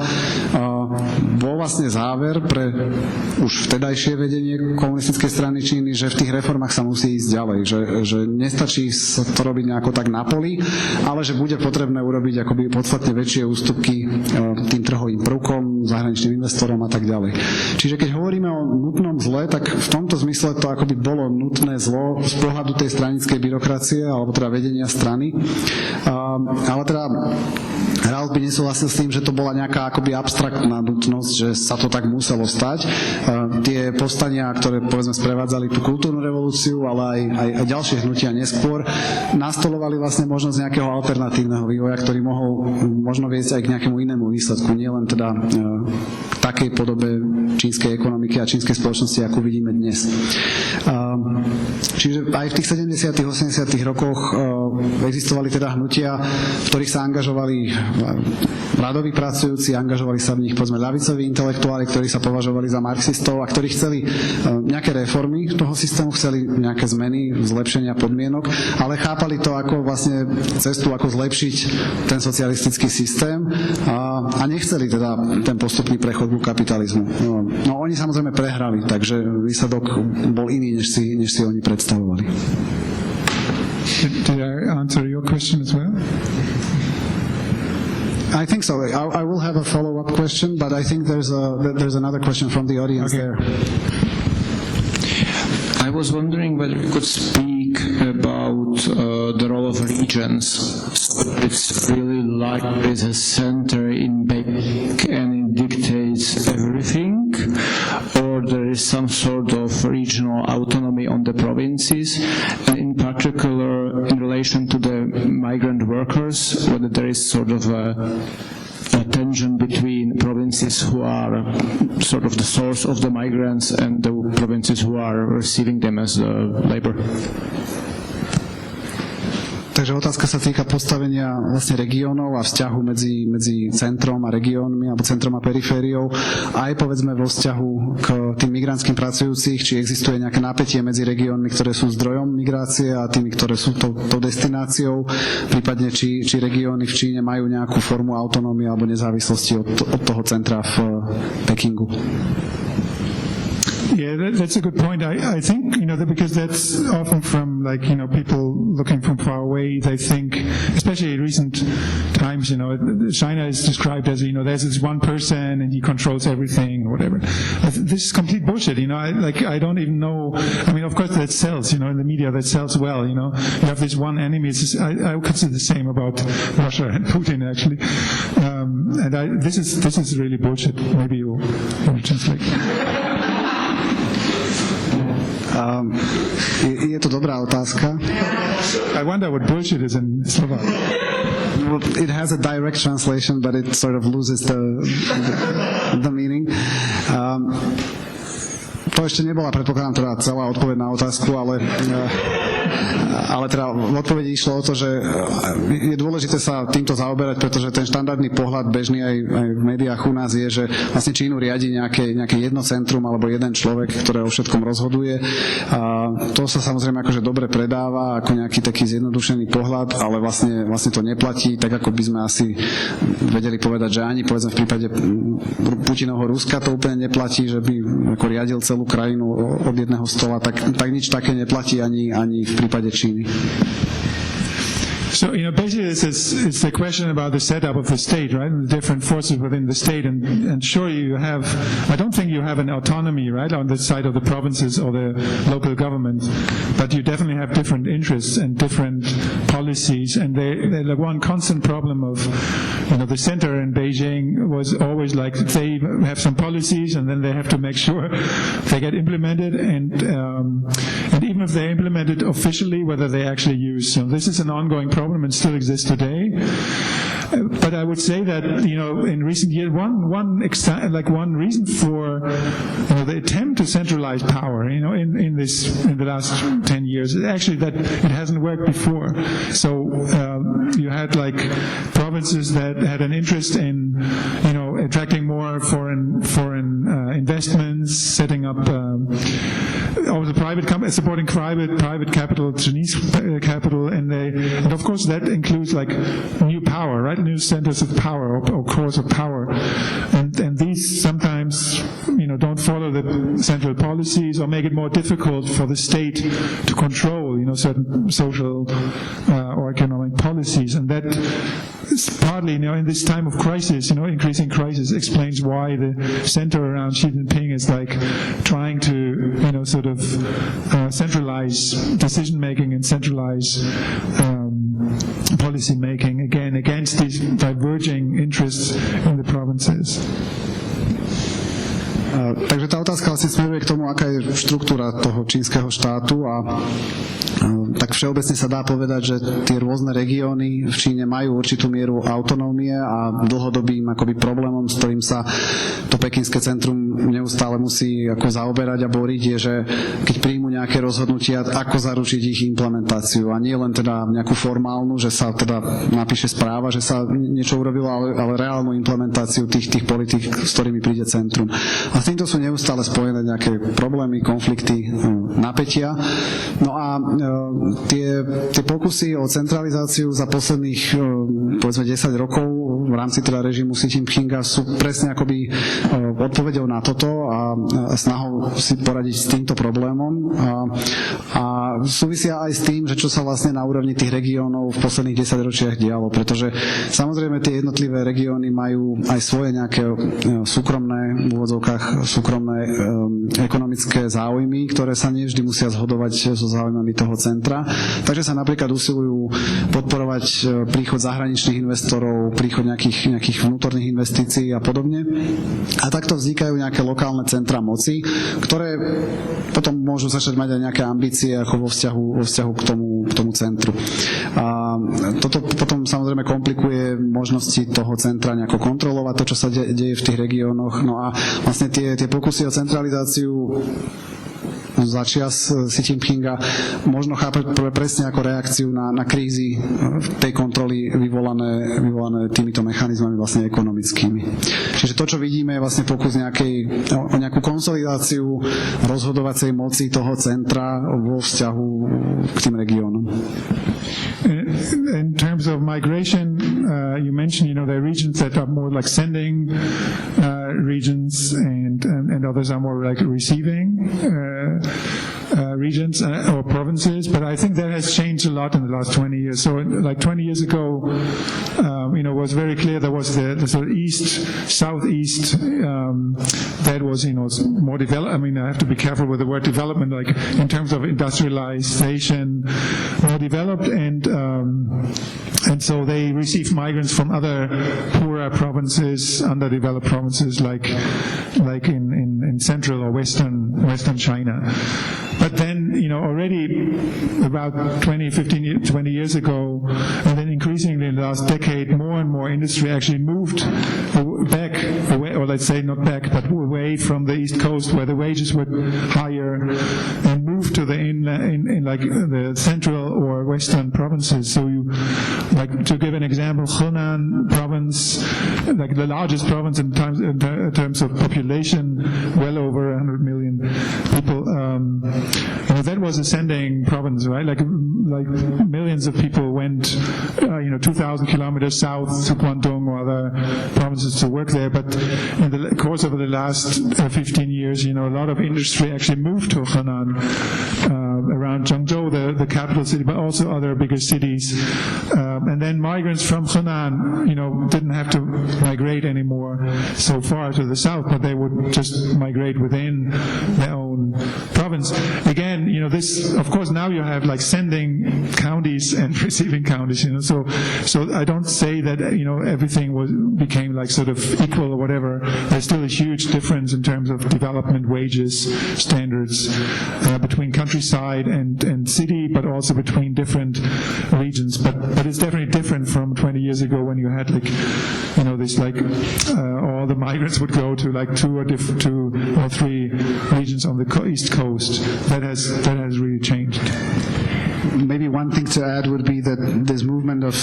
bol vlastne záver pre už vtedajšie vedenie komunistickej strany Číny, že v tých reformách sa musí ísť ďalej, že nestačí sa to robiť nejako tak na poli, ale že bude potrebné urobiť akoby podstatne väčšie ústupky tým trhovým prvkom, zahraničným investorom a tak ďalej. Čiže keď hovoríme o nutnom zle, tak v tomto zmysle to akoby bolo nutné zlo z pohľadu tej stranickej byrokracie alebo teda vedenia strany. Ale teda Ralf by nesúhlasil s tým, že to bola nejaká akoby abstraktná nutnosť, že sa to tak muselo stať. Tie povstania, ktoré povedzme sprevádzali tú kultúrnu revolúciu, ale aj ďalšie hnutia neskôr, nastolovali vlastne možnosť nejakého alternatívneho vývoja, ktorý mohol možno viesť aj k nejakému inému výsledku, nielen teda k takej podobe čínskej ekonomiky a čínskej spoločnosti, ako vidíme dnes. Čiže aj v tých 70. 80. rokoch existovali teda hnutia, v ktorých sa angažovali radoví pracujúci, angažovali sa v nich povedzme ľavicoví intelektuáli, ktorí sa považovali za marxistov a ktorí chceli nejaké reformy toho systému, chceli nejaké zmeny, zlepšenia podmienok, ale chápali to ako vlastne cestu, ako zlepšiť ten socialistický systém a nechceli teda ten postupný prechod ku kapitalizmu. No oni samozrejme prehrali, takže výsledok bol iný, než si oni predstavovali. Did I answer your question as well? I think so. I will have a follow-up question, but I think there's another question from the audience there. I was wondering whether you could speak about the role of regions. So it's really like it's a center in Beijing and it dictates everything, or there is some sort of regional autonomy on the provinces, and in particular in relation to the migrant workers, whether there is sort of a tension between provinces who are sort of the source of the migrants and the provinces who are receiving them as labor. Takže otázka sa týka postavenia vlastne regiónov a vzťahu medzi centrom a regiónmi alebo centrom a perifériou, aj povedzme vo vzťahu k tým migrantským pracujúcich, či existuje nejaké napätie medzi regiónmi, ktoré sú zdrojom migrácie a tými, ktoré sú tou destináciou, prípadne či regióny v Číne majú nejakú formu autonómie alebo nezávislosti od toho centra v Pekingu. Yeah, that's a good point. I think, because that's often from, people looking from far away, they think, especially in recent times, China is described as, there's this one person and he controls everything or whatever. This is complete bullshit, I don't even know, of course that sells, in the media that sells well, you have this one enemy. I could say the same about Russia and Putin, actually. This is really bullshit. Maybe you translate. Je to dobrá otázka. I wonder what bullshit is in Slovak. Well, it has a direct translation, but it sort of loses the meaning. To ešte nebola, predpokladám, teda celá odpoveď na otázku, ale teda v odpovedi išlo o to, že je dôležité sa týmto zaoberať, pretože ten štandardný pohľad bežný aj v médiách u nás je, že vlastne Čínu riadi nejaké jedno centrum alebo jeden človek, ktoré o všetkom rozhoduje. A to sa samozrejme akože dobre predáva ako nejaký taký zjednodušený pohľad, ale vlastne to neplatí, tak ako by sme asi vedeli povedať, že ani povedzme v prípade Putinovho Ruska to úplne neplatí, že by ako riadil celú krajinu od jedného stola, tak nič také neplatí ani v prípade Číny. So, basically it's a question about the setup of the state, right? And the different forces within the state. And sure, I don't think you have an autonomy, right, on the side of the provinces or the local government, but you definitely have different interests and different policies. And they're like one constant problem of, the center in Beijing was always like they have some policies and then they have to make sure they get implemented. And even if they're implemented officially, whether they actually use. So this is an ongoing problem and still exists today. But I would say that in recent years, one reason for the attempt to centralize power, in the last 10 years, is actually that it hasn't worked before. So you had provinces that had an interest in attracting more foreign investments, setting up also private companies, supporting private capital, Chinese capital, and of course that includes new power, right? New centers of power or cores of power, and these sometimes don't follow the central policies or make it more difficult for the state to control certain social or economic policies, and that is partly in this time of crisis, increasing crisis, explains why the center around Xi Jinping is trying to centralize decision making and centralize policy making, again against these diverging interests in the provinces. Takže tá otázka vlastne smeruje k tomu, aká je štruktúra toho čínskeho štátu a tak všeobecne sa dá povedať, že tie rôzne regióny v Číne majú určitú mieru autonómie a dlhodobým akoby problémom, s ktorým sa to pekingské centrum neustále musí ako zaoberať a boriť, je, že keď príjmu nejaké rozhodnutia, ako zaručiť ich implementáciu a nie len teda nejakú formálnu, že sa teda napíše správa, že sa niečo urobilo, ale reálnu implementáciu tých politík, s ktorými príde centrum. A s týmto sú neustále spojené nejaké problémy, konflikty, napätia. No a tie pokusy o centralizáciu za posledných povedzme 10 rokov v rámci teda režimu Xi Jinpinga sú presne akoby odpoveďou na toto a snahou si poradiť s týmto problémom a súvisia aj s tým, že čo sa vlastne na úrovni tých regiónov v posledných 10 ročiach dialo, pretože samozrejme tie jednotlivé regióny majú aj svoje nejaké súkromné, v úvodzovkách súkromné ekonomické záujmy, ktoré sa nevždy musia zhodovať so záujmami toho centra. Takže sa napríklad usilujú podporovať príchod zahraničných investorov, príchod nejakých vnútorných investícií a podobne. A takto vznikajú nejaké lokálne centra moci, ktoré potom môžu začať mať aj nejaké ambície ako vo vzťahu k tomu centru. A toto potom samozrejme komplikuje možnosti toho centra nejako kontrolovať to, čo sa deje v tých regiónoch. No a vlastne tie pokusy o centralizáciu začias Xi Jinpinga možno chápať presne ako reakciu na krízy tej kontroly vyvolané týmito mechanizmami vlastne ekonomickými. Čiže to, čo vidíme, je vlastne pokus o nejakú konsolidáciu rozhodovacej moci toho centra vo vzťahu k tým regiónom. In terms of migration, you mentioned, there are regions that are more like sending regions, and others are more like receiving regions or provinces. But I think that has changed a lot in the last 20 years. So, like 20 years ago, it was very clear there was the sort of east, southeast that was, more developed. I mean, I have to be careful with the word development, like in terms of industrialization, more developed, and so they received migrants from other poorer provinces, underdeveloped provinces, like in central or western China. But then, already about 20 years ago, and then increasingly in the last decade, more and more industry actually moved back away, or let's say not back, but away from the East Coast where the wages were higher, and moved to in like the central or western provinces. So you, like to give an example, Hunan province, like the largest province in terms of population, well over 100 million people. That was a sending province, right? Like millions of people went, 2,000 kilometers south to Guangdong or other provinces to work there. But in the course of the last 15 years, a lot of industry actually moved to Henan, around Zhengzhou, the capital city, but also other bigger cities. And then migrants from Henan, didn't have to migrate anymore so far to the south, but they would just migrate within their own province. Again, this, of course, now you have like sending counties and receiving counties, so I don't say that, everything became like sort of equal or whatever. There's still a huge difference in terms of development, wages, standards, between countryside and city, but also between different regions. But it's definitely different from 20 years ago when you had like, this like, all the migrants would go to like two or three regions on the East Coast. That has really changed. Maybe one thing to add would be that this movement of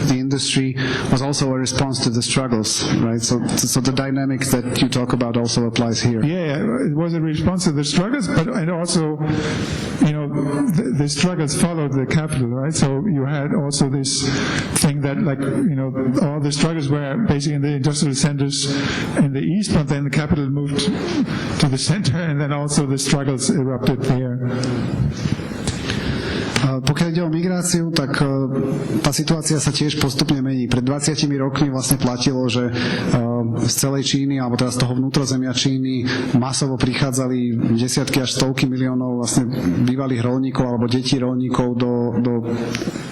the industry was also a response to the struggles, right? So the dynamic that you talk about also applies here. Yeah, it was a response to the struggles, and also, the struggles followed the capital, right? So you had also this thing that, like, all the struggles were basically in the industrial centers in the east, but then the capital moved to the center, and then also the struggles erupted there. Pokiaľ ide o migráciu, tak tá situácia sa tiež postupne mení. Pred 20 rokmi vlastne platilo, že z celej Číny, alebo teda z toho vnútrozemia Číny masovo prichádzali desiatky až stovky miliónov vlastne bývalých roľníkov alebo detí roľníkov do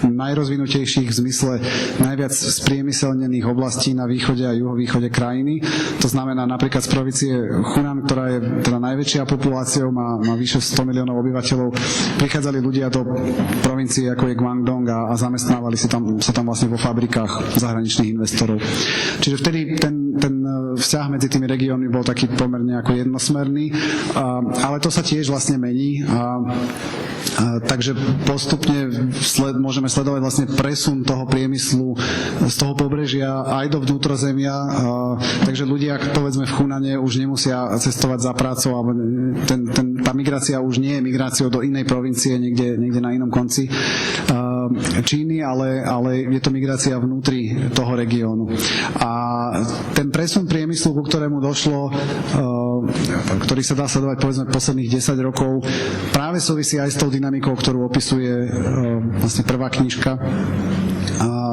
najrozvinutejších v zmysle najviac spriemyselnených oblastí na východe a juhovýchode krajiny. To znamená napríklad z provincie Hunan, ktorá je teda najväčšia populáciou, má vyše 100 miliónov obyvateľov. Prichádzali ľudia do provincie ako je Guangdong a zamestnávali sa tam vlastne vo fabrikách zahraničných investorov. Čiže vtedy ten vzťah medzi tými regiónmi bol taký pomerne ako jednosmerný, ale to sa tiež vlastne mení. Takže postupne môžeme sledovať vlastne presun toho priemyslu z toho pobrežia aj do vnútrozemia, takže ľudia, povedzme v Hunane, už nemusia cestovať za prácou, alebo tá migrácia už nie je migráciou do inej provincie, niekde na inom konci Číny, ale je to migrácia vnútri toho regiónu. A ten presun priemyslu, ku ktorému došlo, ktorý sa dá sledovať povedzme posledných 10 rokov, práve súvisí aj s tou dynamikou, ktorú opisuje vlastne prvá knižka.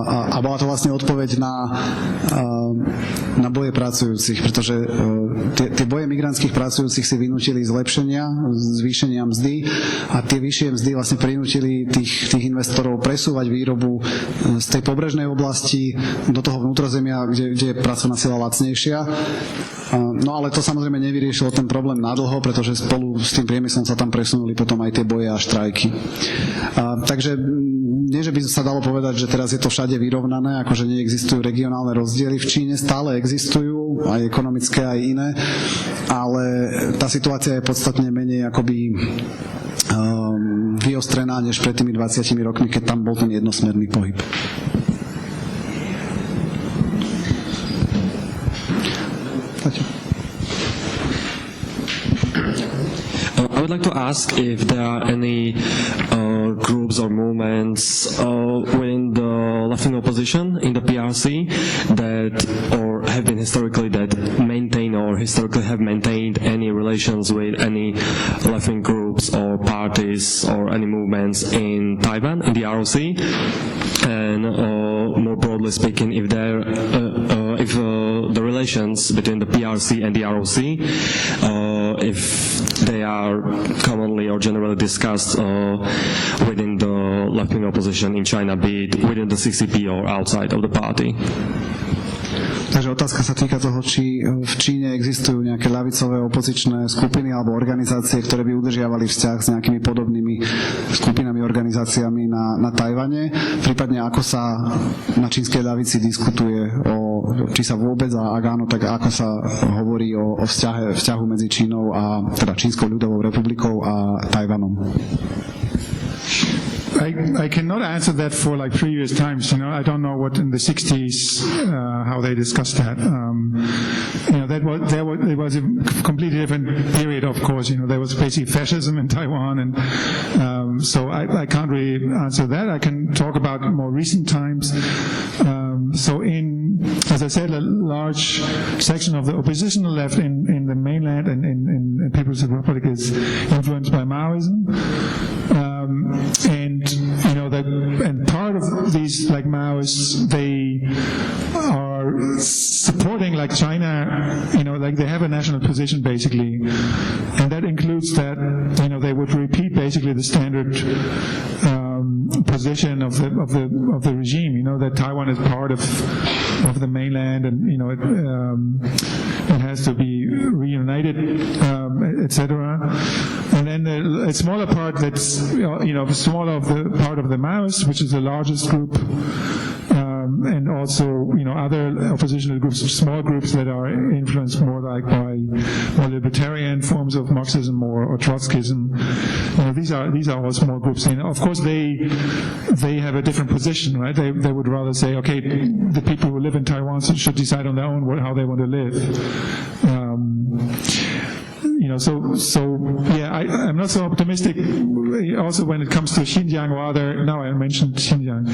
A bola to vlastne odpoveď na boje pracujúcich, pretože tie boje migrantských pracujúcich si vynútili zlepšenia, zvýšenia mzdy a tie vyššie mzdy vlastne prinútili tých investorov presúvať výrobu z tej pobrežnej oblasti do toho vnútrozemia, kde je pracovná sila lacnejšia. No ale to samozrejme nevyriešilo ten problém nadlho, pretože spolu s tým priemyslom sa tam presunuli potom aj tie boje a štrajky. Takže nie, že by sa dalo povedať, že teraz je to všade vyrovnané, akože neexistujú regionálne rozdiely v Číne, stále existujú, aj ekonomické, aj iné, ale tá situácia je podstatne menej akoby vyostrená než pred tými 20 rokmi, keď tam bol ten jednosmerný pohyb. I would like to ask if there are any groups or movements within the left-wing opposition in the PRC that, or have been historically, that maintain or historically have maintained any relations with any left-wing groups or parties or any movements in Taiwan, in the ROC, and more broadly speaking, if there, if the relations between the PRC and the ROC, if they are commonly or generally discussed within the left-wing opposition in China, be it within the CCP or outside of the party. Takže otázka sa týka toho, či v Číne existujú nejaké ľavicové opozičné skupiny alebo organizácie, ktoré by udržiavali vzťah s nejakými podobnými skupinami, organizáciami na Tajvane. Prípadne ako sa na čínskej ľavici diskutuje či sa vôbec, a ak áno, tak ako sa hovorí o vzťahu medzi Čínou a teda Čínskou ľudovou republikou a Tajvanom. I cannot answer that for like previous times. I don't know what in the 60s how they discussed that. It was a completely different period, of course. There was basically fascism in Taiwan, and so I can't really answer that. I can talk about more recent times. As I said, a large section of the oppositional left in the mainland and in People's Republic is influenced by Maoism. And part of these like Maoists, they are supporting like China, like they have a national position basically, and that includes that they would repeat basically the standard position of the regime, that Taiwan is part of the mainland, and it has to be reunited, etc. And then a smaller part that's smaller of the part of the Maoists, which is the largest group, and also other oppositional groups, small groups that are influenced more like by more libertarian forms of Marxism or Trotskyism. These are all small groups. And of course, they have a different position, right? They would rather say, okay, the people who live in Taiwan should decide on their own how they want to live. I'm not so optimistic. Also, when it comes to Xinjiang or other, now I mentioned Xinjiang,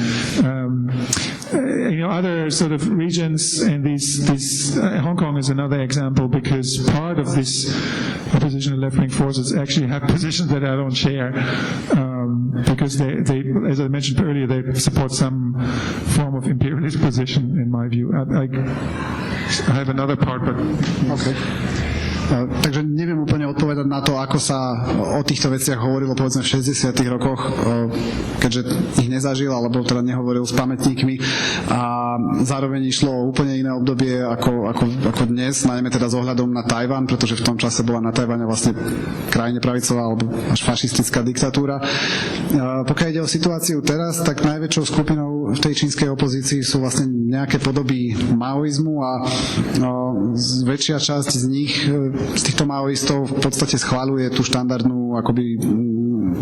other sort of regions, and these Hong Kong is another example, because part of this opposition and left-wing forces actually have positions that I don't share, because they, as I mentioned earlier, they support some form of imperialist position, in my view. I have another part, but okay. Takže neviem úplne odpovedať na to, ako sa o týchto veciach hovorilo povedzme v 60. rokoch, keďže ich nezažil, alebo teda nehovoril s pamätníkmi, a zároveň išlo o úplne iné obdobie ako dnes, najmä teda s ohľadom na Tajvan, pretože v tom čase bola na Tajvane vlastne krajne pravicová alebo až fašistická diktatúra. Pokiaľ ide o situáciu teraz, tak najväčšou skupinou v tej čínskej opozícii sú vlastne nejaké podoby maoizmu a väčšia časť z nich, z týchto maoistov, v podstate schvaľuje tú štandardnú akoby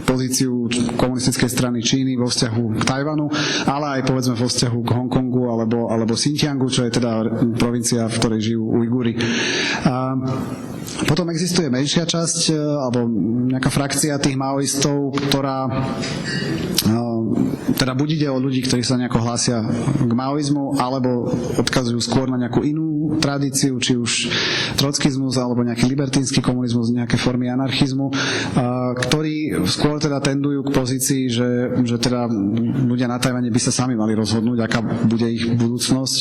pozíciu komunistickej strany Číny vo vzťahu k Tajvanu, ale aj povedzme vo vzťahu k Hongkongu alebo Xinjiangu, čo je teda provincia, v ktorej žijú Ujguri. Potom existuje menšia časť alebo nejaká frakcia tých maoistov, ktorá teda buď ide o ľudí, ktorí sa nejako hlásia k maoizmu, alebo odkazujú skôr na nejakú inú tradíciu, či už trockizmus alebo nejaký libertínsky komunizmus, nejaké formy anarchizmu, ktorí skôr teda tendujú k pozícii, že teda ľudia na Tajvane by sa sami mali rozhodnúť, aká bude ich budúcnosť,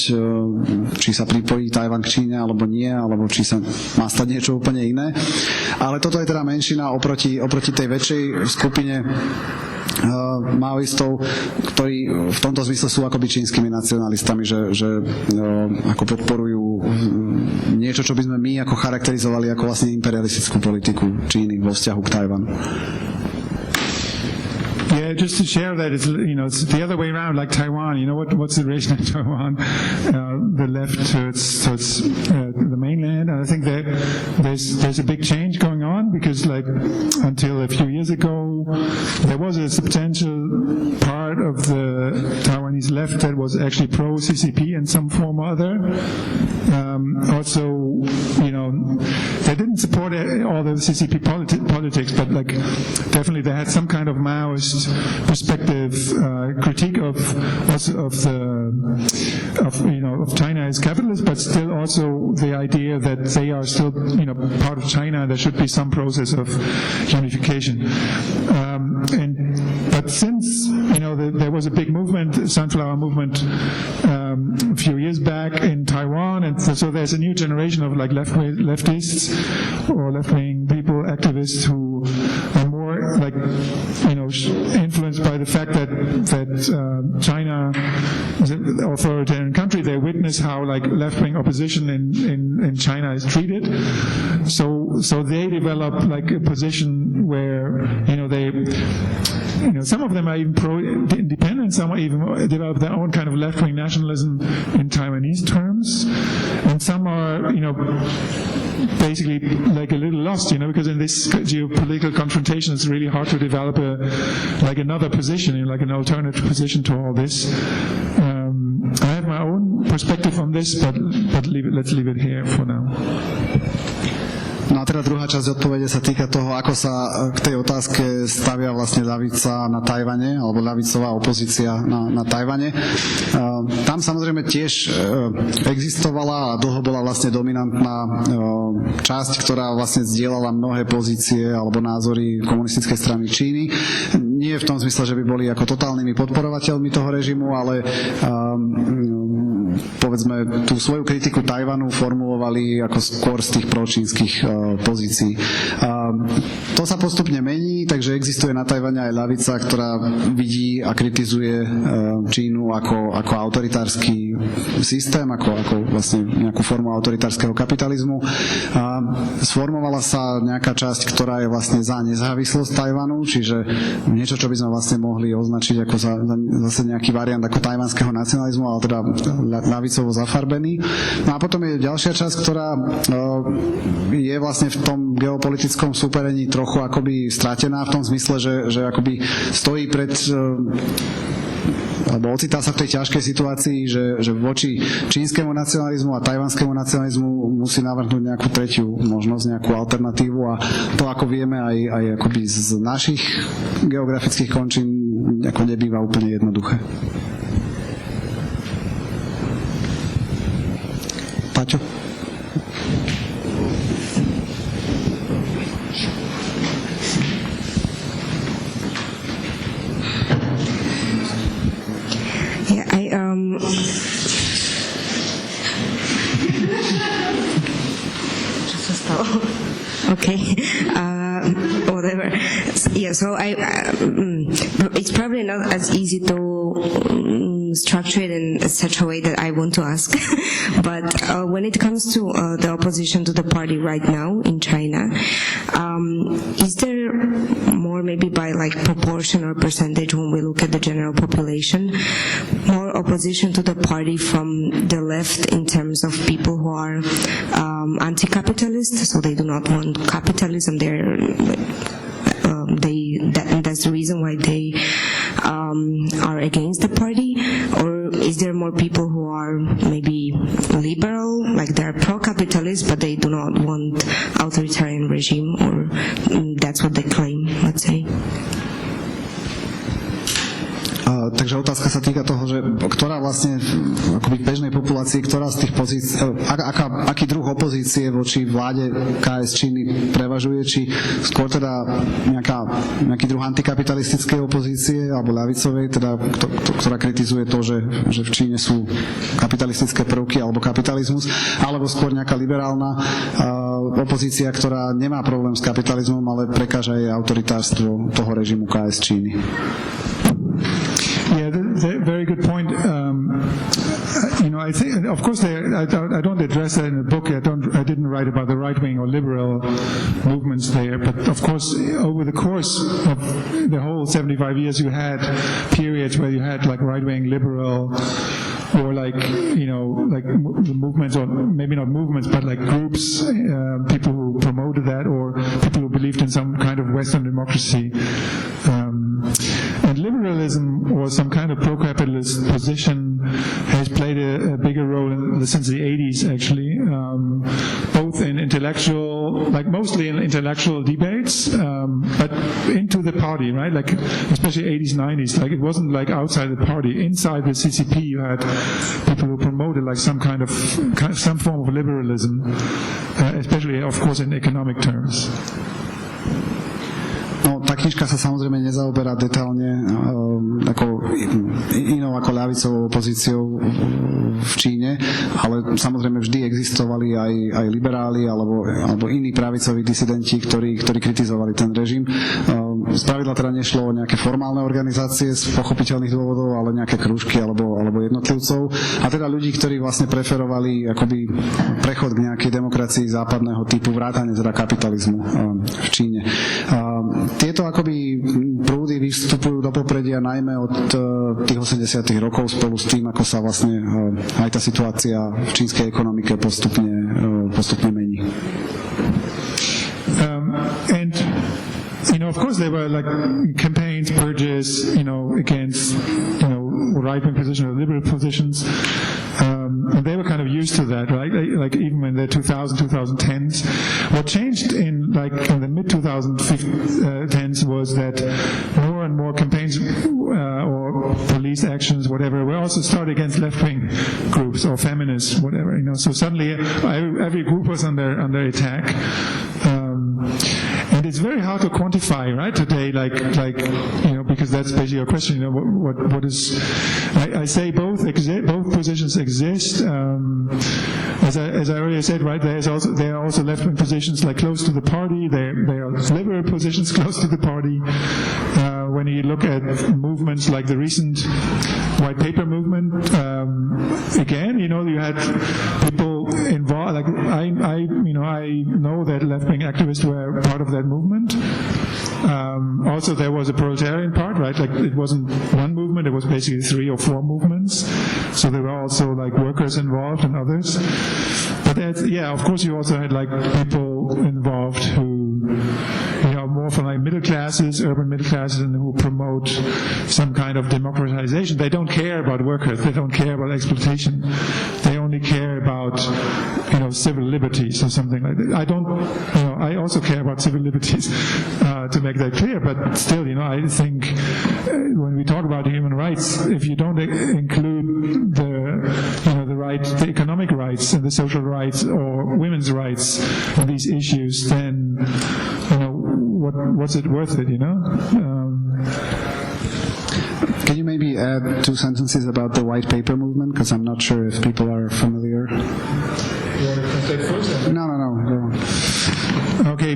či sa pripojí Tajvan k Číne alebo nie, alebo či sa má stať niečo úplne iné. Ale toto je teda menšina oproti tej väčšej skupine maoistov, ktorí v tomto zmysle sú akoby čínskymi nacionalistami, že ako podporujú niečo, čo by sme my ako charakterizovali ako vlastne imperialistickú politiku Číny vo vzťahu k Tajvanu. Yeah, just to share that it's the other way around, like Taiwan. What's the relation of Taiwan? The left towards the mainland, and I think that there's a big change going on, because like until a few years ago, there was a substantial part of the Taiwanese left that was actually pro CCP in some form or other. Also, they didn't support all the CCP politics, but like definitely they had some kind of Maoist perspective, critique of China as capitalist, but still also the idea that they are still part of China. There should be some process of unification. But since there was a big movement, sunflower movement, a few years back in Taiwan, and so there's a new generation of like leftists or left-wing people, activists who are more like influenced by the fact that China is an authoritarian country. They witness how like left-wing opposition in China is treated. So they develop like a position where they some of them are even pro-independent, some are even develop their own kind of left-wing nationalism in Taiwanese terms, and some are basically like a little lost, because in this geopolitical confrontation it's really hard to develop another position, like an alternative position to all this. I have my own perspective on this, but let's leave it here for now. No a teda druhá časť odpovede sa týka toho, ako sa k tej otázke stavia vlastne ľavica na Tajvane, alebo ľavicová opozícia na Tajvane. Tam samozrejme tiež existovala a dlho bola vlastne dominantná časť, ktorá vlastne zdieľala mnohé pozície alebo názory komunistickej strany Číny. Nie v tom zmysle, že by boli ako totálnymi podporovateľmi toho režimu, ale povedzme tú svoju kritiku Tajvanu formulovali ako skôr z tých pročínskych pozícií. To sa postupne mení, takže existuje na Tajvane aj ľavica, ktorá vidí a kritizuje Čínu ako autoritársky systém, ako vlastne nejakú formu autoritárskeho kapitalizmu. Sformovala sa nejaká časť, ktorá je vlastne za nezávislosť Tajvanu, čiže niečo, čo by sme vlastne mohli označiť ako zase nejaký variant ako tajvanského nacionalizmu, ale teda ľavicovo zafarbený. No a potom je ďalšia časť, ktorá je vlastne v tom geopolitickom súperení trochu akoby stratená v tom zmysle, že akoby stojí pred alebo ocitá sa v tej ťažkej situácii, že voči čínskemu nacionalizmu a tajvanskému nacionalizmu musí navrhnúť nejakú tretiu možnosť, nejakú alternatívu a to, ako vieme aj akoby z našich geografických končín, ako nebýva úplne jednoduché. Paťo? Okay, whatever. Yeah, so it's probably not as easy to structure it in such a way that I want to ask. But when it comes to the opposition to the party right now in China, is there more, maybe by like proportion or percentage when we look at the general population, more opposition to the party from the left in terms of people who are anti-capitalist, so they do not want capitalism. That's the reason why they are against the party, or is there more people who are maybe liberal, like they're pro-capitalist, but they do not want authoritarian regime, or that's what they claim, let's say? Takže otázka sa týka toho, že ktorá vlastne akoby v bežnej populácii, ktorá z tých pozícií, aký druh opozície voči vláde KS Číny prevažuje, či skôr teda nejaký druh antikapitalistickej opozície alebo ľavicovej, teda, ktorá kritizuje to, že v Číne sú kapitalistické prvky alebo kapitalizmus, alebo skôr nejaká liberálna opozícia, ktorá nemá problém s kapitalizmom, ale prekáža jej autoritárstvo toho režimu KS Číny. Yeah, very good point. I think, of course, I don't address that in the book. I didn't write about the right-wing or liberal movements there. But of course, over the course of the whole 75 years, you had periods where you had like right-wing liberal, or like movements, or maybe not movements, but like groups, people who promoted that, or people who believed in some kind of Western democracy. And liberalism, or some kind of pro-capitalist position, has played a bigger role since the 80s, actually, both in intellectual, like mostly in intellectual debates, but into the party, right? Like especially 80s, 90s. Like it wasn't like outside the party. Inside the CCP, you had people who promoted like some form of liberalism, especially, of course, in economic terms. No, tá knižka sa samozrejme nezaoberá detailne inou ako ľavicovou opozíciou v Číne, ale samozrejme vždy existovali aj liberáli alebo iní pravicoví disidenti, ktorí kritizovali ten režim. Spravidla teda nešlo o nejaké formálne organizácie z pochopiteľných dôvodov, ale nejaké krúžky alebo jednotlivcov. A teda ľudí, ktorí vlastne preferovali akoby prechod k nejakej demokracii západného typu, vrátane teda kapitalizmu v Číne. Tieto akoby prúdy vystupujú do popredia najmä od tých 80. rokov spolu s tým, ako sa vlastne aj tá situácia v čínskej ekonomike postupne mení. Of course, there were like campaigns, purges, against, right-wing positions or liberal positions. And they were kind of used to that, right? Like even in the 2010s. What changed in the mid-2010s was that more and more campaigns or police actions, whatever, were also started against left-wing groups or feminists, whatever. So suddenly every group was under attack. And it's very hard to quantify, right, today, because that's basically your question, what is, I say both positions exist, as I already said, right, there are also left-wing positions, like, close to the party, there are liberal positions close to the party. When you look at movements like the recent white paper movement, again, you had people involved, like, I know that left-wing activists were part of that movement. Also, there was a proletarian part, right? Like, it wasn't one movement; it was basically 3 or 4 movements. So there were also like workers involved and others. But of course, you also had like people involved who, more from like middle classes, urban middle classes, and who promote some kind of democratization. They don't care about workers. They don't care about exploitation. They only care about, civil liberties or something like that. I also care about civil liberties, to make that clear, but still, I think when we talk about human rights, if you don't include the economic rights and the social rights or women's rights in these issues, then, what's it worth it, Can you maybe add 2 sentences about the white paper movement? Because I'm not sure if people are familiar. You want to translate first? No. Go on. Okay.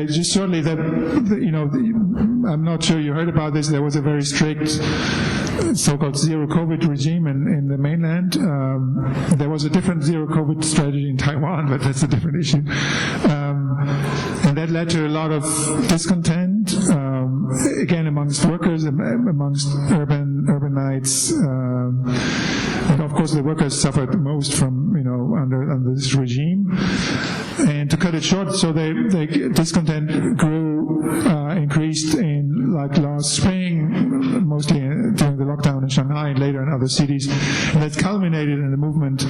Just shortly that, I'm not sure you heard about this. There was a very strict so-called zero COVID regime in the mainland. There was a different zero COVID strategy in Taiwan, but that's a different issue. And that led to a lot of discontent, again, amongst workers, amongst urbanites. And of course, the workers suffered most from, under this regime. And to cut it short, so they discontent grew, increased in last spring, mostly during the lockdown in Shanghai and later in other cities. And that culminated in a movement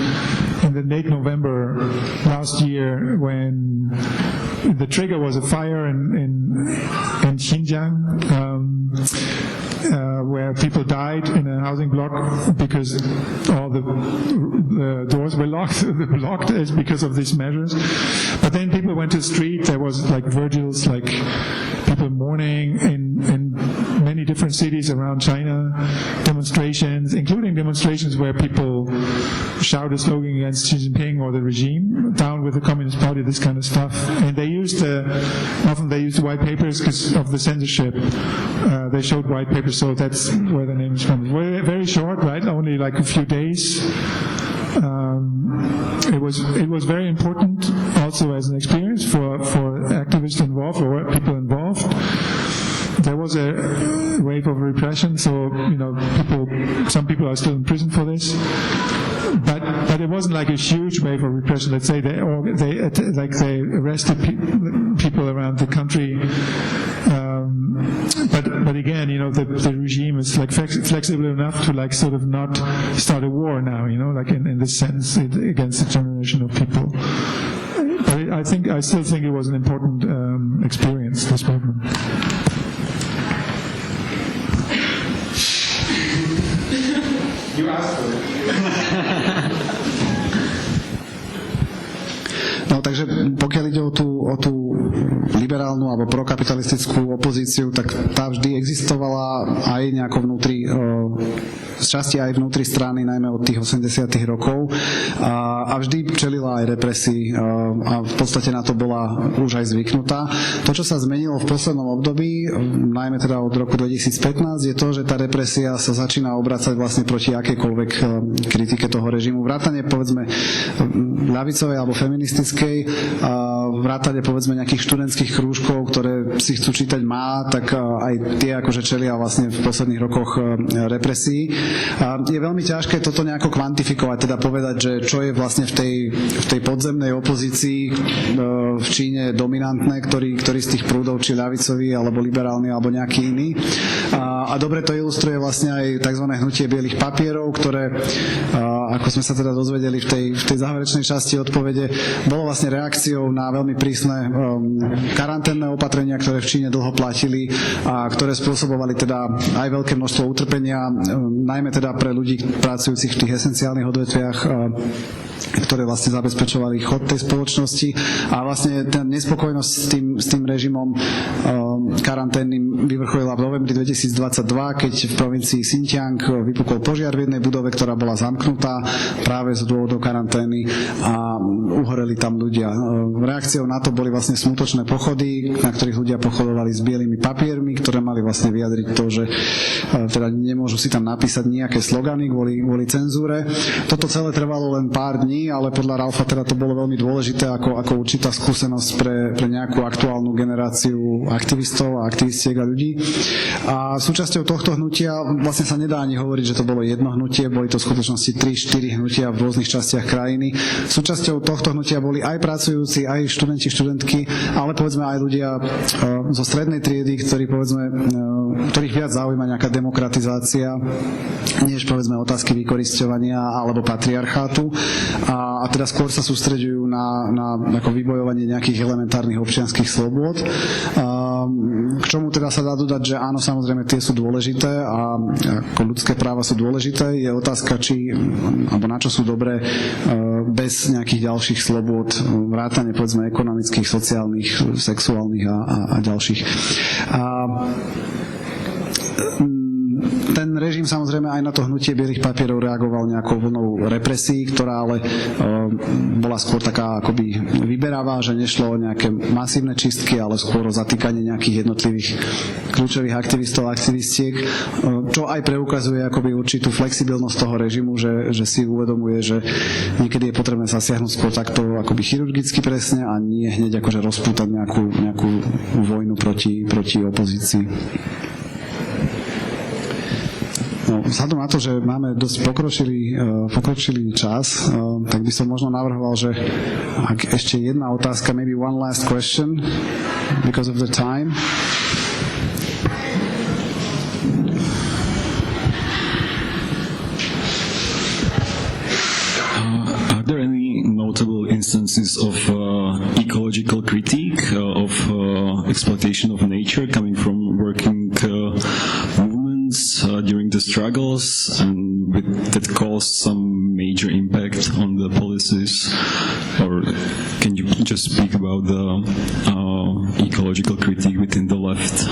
in the late November last year when the trigger was a fire in Xinjiang, where people died in a housing block because all the doors were blocked as because of these measures. But then people went to the street. There was vigils, people mourning in many different cities around China, demonstrations, including demonstrations where people shout a slogan against Xi Jinping or the regime, down with the Communist Party, this kind of stuff. And they used often they used white papers because of the censorship. They showed white papers, so that's where the name is from. Very short, right? Only a few days. It was very important also as an experience for activists involved or people involved. There was a wave of repression, so some people are still in prison for this. But it wasn't like a huge wave of repression. Let's say they arrested people around the country. But again, the regime is flexible enough to sort of not start a war now. In this sense, against a generation of people. But I still think it was an important experience. This movement. You asked for it. No, takže pokiaľ ide o tú liberálnu alebo prokapitalistickú opozíciu, tak tá vždy existovala aj nejako vnútri, z časti aj vnútri strany, najmä od tých 80. rokov a vždy čelila aj represii a v podstate na to bola už aj zvyknutá. To, čo sa zmenilo v poslednom období, najmä teda od roku 2015, je to, že tá represia sa začína obracať vlastne proti akejkoľvek kritike toho režimu. Vrátane, povedzme, ľavicovej alebo feministickej, vrátane, povedzme, nejakých študentských krúžkov, ktoré si chcú čítať tak aj tie akože čelia vlastne v posledných rokoch represii. Je veľmi ťažké toto nejako kvantifikovať, teda povedať, že čo je vlastne v tej podzemnej opozícii v Číne dominantné, ktorý z tých prúdov, či ľavicový, alebo liberálny, alebo nejaký iný. A dobre to ilustruje vlastne aj tzv. Hnutie bielých papierov, ktoré, ako sme sa teda dozvedeli v tej záverečnej časti odpovede, bolo vlastne reakciou na veľmi prísne karanténne opatrenia, ktoré v Číne dlho platili a ktoré spôsobovali teda aj veľké množstvo utrpenia, najmä teda pre ľudí pracujúcich v tých esenciálnych odvetviach, ktoré vlastne zabezpečovali chod tej spoločnosti a vlastne tá nespokojnosť s tým režimom karanténnym vyvrcholila v novembri 2022, keď v provincii Xinjiang vypukol požiar v jednej budove, ktorá bola zamknutá práve z dôvodov karantény a uhoreli tam ľudia. Reakciou na to boli vlastne smutočné pochody, na ktorých ľudia pochodovali s bielými papiermi, ktoré mali vlastne vyjadriť to, že teda nemôžu si tam napísať nejaké slogany kvôli cenzúre. Toto celé trvalo len pár dní, ale podľa Ralfa teda to bolo veľmi dôležité ako určitá skúsenosť pre nejakú aktuálnu generáciu aktivistov aktivistov a aktivistiek a ľudí. A súčasťou tohto hnutia vlastne sa nedá ani hovoriť, že to bolo jedno hnutie, boli to v skutočnosti 3-4 hnutia v rôznych častiach krajiny. Súčasťou tohto hnutia boli aj pracujúci, aj študenti, študentky, ale povedzme aj ľudia zo strednej triedy, ktorých viac zaujíma nejaká demokratizácia, než povedzme otázky vykorisťovania alebo patriarchátu. A teda skôr sa sústreďujú na ako vybojovanie nejakých elementárnych občianskych slobôd. K čomu teda sa dá dodať, že áno, samozrejme tie sú dôležité a ako ľudské práva sú dôležité. Je otázka, či alebo na čo sú dobré bez nejakých ďalších slobôd, vrátane povedzme ekonomických, sociálnych, sexuálnych a ďalších. Ten režim samozrejme aj na to hnutie bielých papierov reagoval nejakou vlnou represí, ktorá ale bola skôr taká akoby vyberavá, že nešlo o nejaké masívne čistky, ale skôr o zatýkanie nejakých jednotlivých kľúčových aktivistov a aktivistiek, čo aj preukazuje akoby určitú flexibilnosť toho režimu, že si uvedomuje, že niekedy je potrebné zasiahnuť skôr takto akoby chirurgicky presne a nie hneď akože rozpútať nejakú vojnu proti opozícii. No, vzhľadom na to, že máme dosť pokročilý čas, tak by som možno navrhoval, že ak ešte jedna otázka, maybe one last question, because of the time. Are there any notable instances of ecological critique of exploitation of nature coming from working movements during the struggles, and that caused some major impact on the policies? Or can you just speak about the ecological critique within the left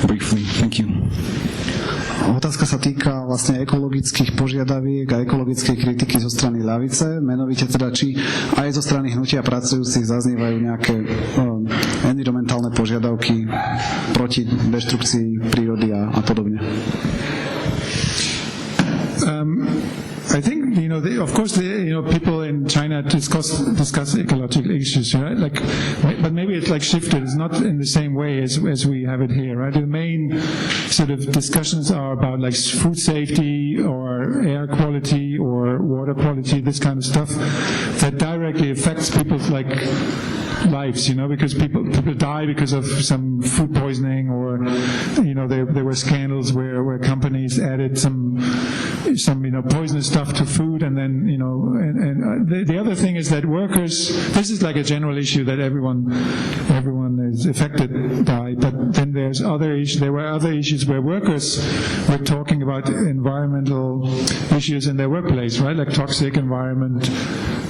briefly? Thank you. Otázka sa týka vlastne ekologických požiadaviek a ekologickej kritiky zo strany ľavice, menovite teda, či aj zo strany hnutia pracujúcich zaznievajú nejaké environmentálne požiadavky proti deštrukcii prírody a podobne. I think of course people in China discuss ecological issues, right? But maybe it's shifted. It's not in the same way as we have it here, right? The main sort of discussions are about food safety or air quality or water quality, this kind of stuff that directly affects people's lives, because people die because of some food poisoning, or there were scandals where companies added some poisonous stuff to food, and then the other thing is that workers, this is like a general issue that everyone is affected by, but then there were other issues where workers were talking about environmental issues in their workplace, right? Like toxic environment.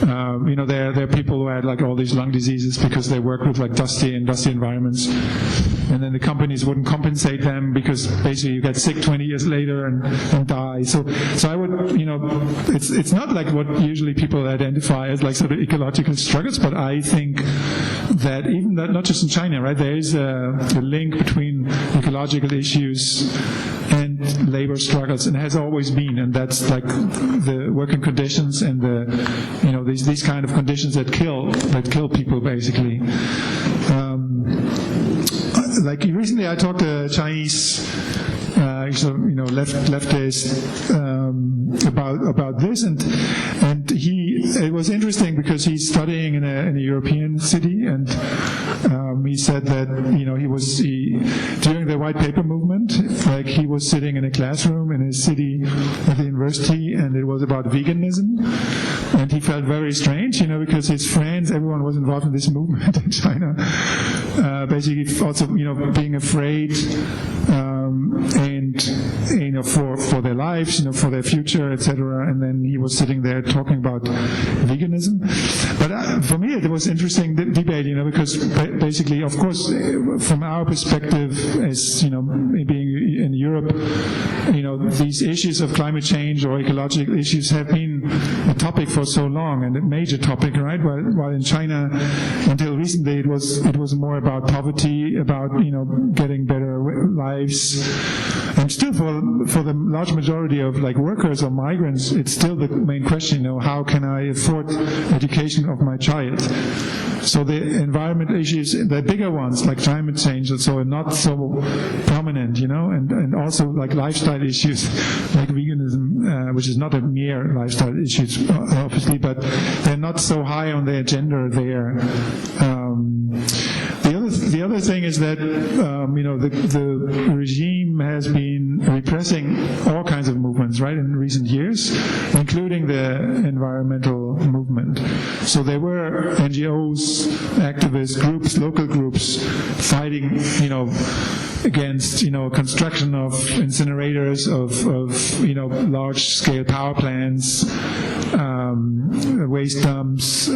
There are people who had all these lung diseases because they work with dusty environments, and then the companies wouldn't compensate them because basically you get sick 20 years later and die. So I would, it's not like what usually people identify as sort of ecological struggles, but I think that even that, not just in China, right, there is a link between ecological issues and labor struggles, and has always been, and that's the working conditions and these kind of conditions that kill people basically. Recently I talked to a Chinese leftist about this, and it was interesting because he's studying in a European city, and he said that during the white paper movement, he was sitting in a classroom in his city at the university, and it was about veganism, and he felt very strange, because his friends, everyone was involved in this movement in China, basically also being afraid and for their lives, for their future, etc. And then he was sitting there talking about veganism. But for me, it was interesting debate, because basically, of course, from our perspective, as being in Europe, these issues of climate change or ecological issues have been a topic for so long, and a major topic, right? While in China, until recently, it was more about poverty, about getting better lives, and still for the large majority of workers or migrants, it's still the main question. How can I afford education of my child? So the environmental issues, the bigger ones like climate change, so are not so prominent, and also like lifestyle issues like veganism, which is not a mere lifestyle issue, obviously, but they're not so high on the agenda there. The other thing is that the regime has been repressing all kinds of movements, right, in recent years, including the environmental movement. So there were NGOs, activist groups, local groups fighting, against construction of incinerators, of large-scale power plants, waste dumps.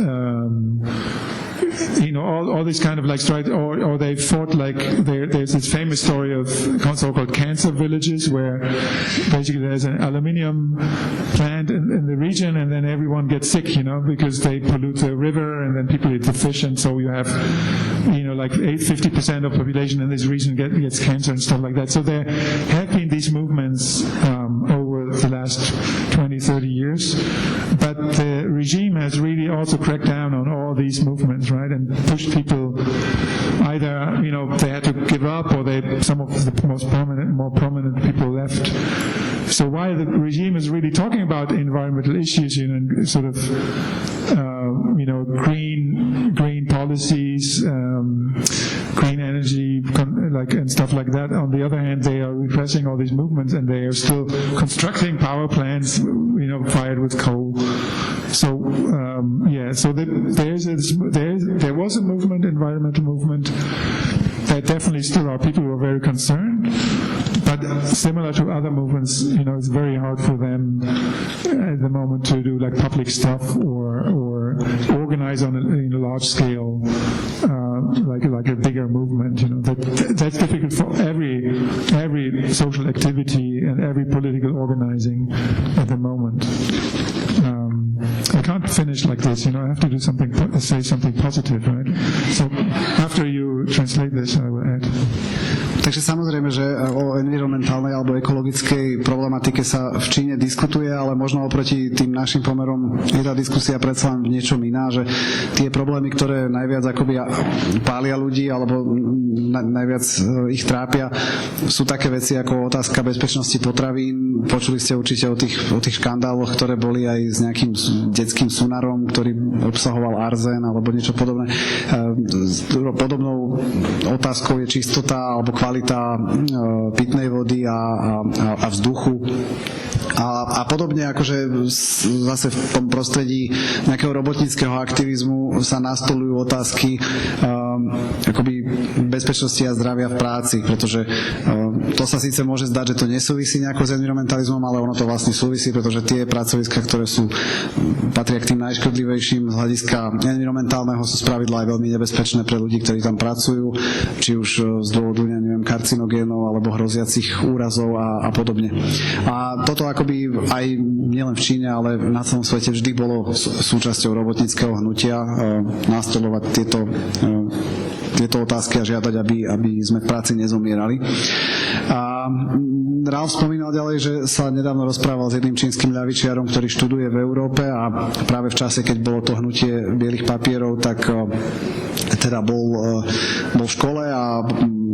All these kind of like strikes, or they fought like there's this famous story of so-called cancer villages where basically there's an aluminium plant in the region and then everyone gets sick, because they pollute the river and then people eat the fish, and so you have, like 50% of population in this region gets cancer and stuff like that. So there have been these movements over the last 20, 30 years, but the regime has really also cracked down on all these movements, right, and pushed people either, they had to give up, or some of the more prominent people left. So while the regime is really talking about environmental issues, and sort of, green policies, green energy, and stuff like that. On the other hand, they are repressing all these movements, and they are still constructing power plants, fired with coal. So so there was a movement, environmental movement. There definitely still are people who are very concerned, but similar to other movements, it's very hard for them at the moment to do like public stuff or organize on a large scale, like a bigger movement. That's difficult for every social activity and every political organizing at the moment. I can't finish like this, I have to do something, say something positive, right? So after you translate this, I will add. Takže samozrejme, že o environmentálnej alebo ekologickej problematike sa v Číne diskutuje, ale možno oproti tým našim pomerom je tá diskusia predsa len niečo iná, že tie problémy, ktoré najviac akoby pália ľudí alebo najviac ich trápia, sú také veci ako otázka bezpečnosti potravín. Počuli ste určite o tých škandáloch, ktoré boli aj s nejakým detským sunarom, ktorý obsahoval arzén alebo niečo podobné. Podobnou otázkou je čistota alebo kvalita pitnej vody a vzduchu. A podobne akože zase v tom prostredí nejakého robotníckeho aktivizmu sa nastolujú otázky akoby bezpečnosti a zdravia v práci, pretože to sa síce môže zdať, že to nesúvisí nejako s environmentalizmom, ale ono to vlastne súvisí, pretože tie pracoviská, ktoré patria k tým najškodlivejším z hľadiska environmentálneho, sú spravidla aj veľmi nebezpečné pre ľudí, ktorí tam pracujú, či už z dôvodu, karcinogénov alebo hroziacich úrazov a podobne. A toto akoby aj nielen v Číne, ale na celom svete vždy bolo súčasťou robotníckeho hnutia nastoľovať tieto otázky a žiadať, aby sme v práci nezomierali. A Ralf spomínal ďalej, že sa nedávno rozprával s jedným čínskym ľavičiarom, ktorý študuje v Európe, a práve v čase, keď bolo to hnutie bielých papierov, tak teda bol v škole a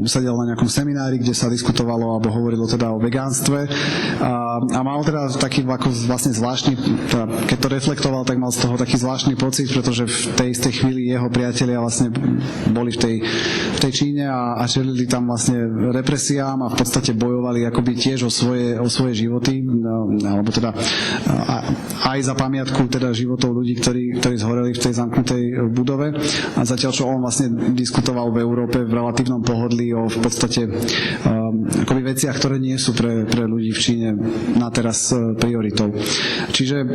sedel na nejakom seminári, kde sa diskutovalo alebo hovorilo teda o vegánstve a mal teda taký vlastne zvláštny, keď to reflektoval, tak mal z toho taký zvláštny pocit, pretože v tej istej chvíli jeho priatelia vlastne boli v tej Číne a čelili tam vlastne represiám a v podstate bojovali akoby tiež o svoje životy, alebo teda aj za pamiatku teda životov ľudí, ktorí zhoreli v tej zamknutej budove, a zatiaľ čo on vlastne diskutoval v Európe v relatívnom pohodlí o v podstate akoby veciach, ktoré nie sú pre ľudí v Číne na teraz prioritou. Čiže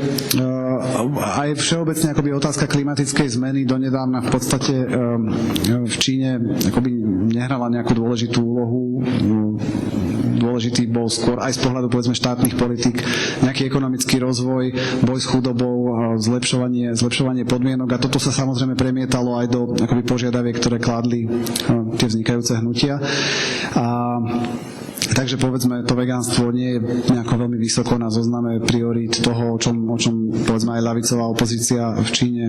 aj všeobecne akoby otázka klimatickej zmeny donedávna v podstate v Číne akoby nehrala nejakú dôležitú úlohu. Dôležitý bol skôr aj z pohľadu povedzme štátnych politík nejaký ekonomický rozvoj, boj s chudobou, zlepšovanie podmienok, a toto sa samozrejme premietalo aj do akoby požiadaviek, ktoré kládli tie vznikajúce hnutia. Takže povedzme, to vegánstvo nie je nejako veľmi vysoko na zozname priorít toho, o čom povedzme aj ľavicová opozícia v Číne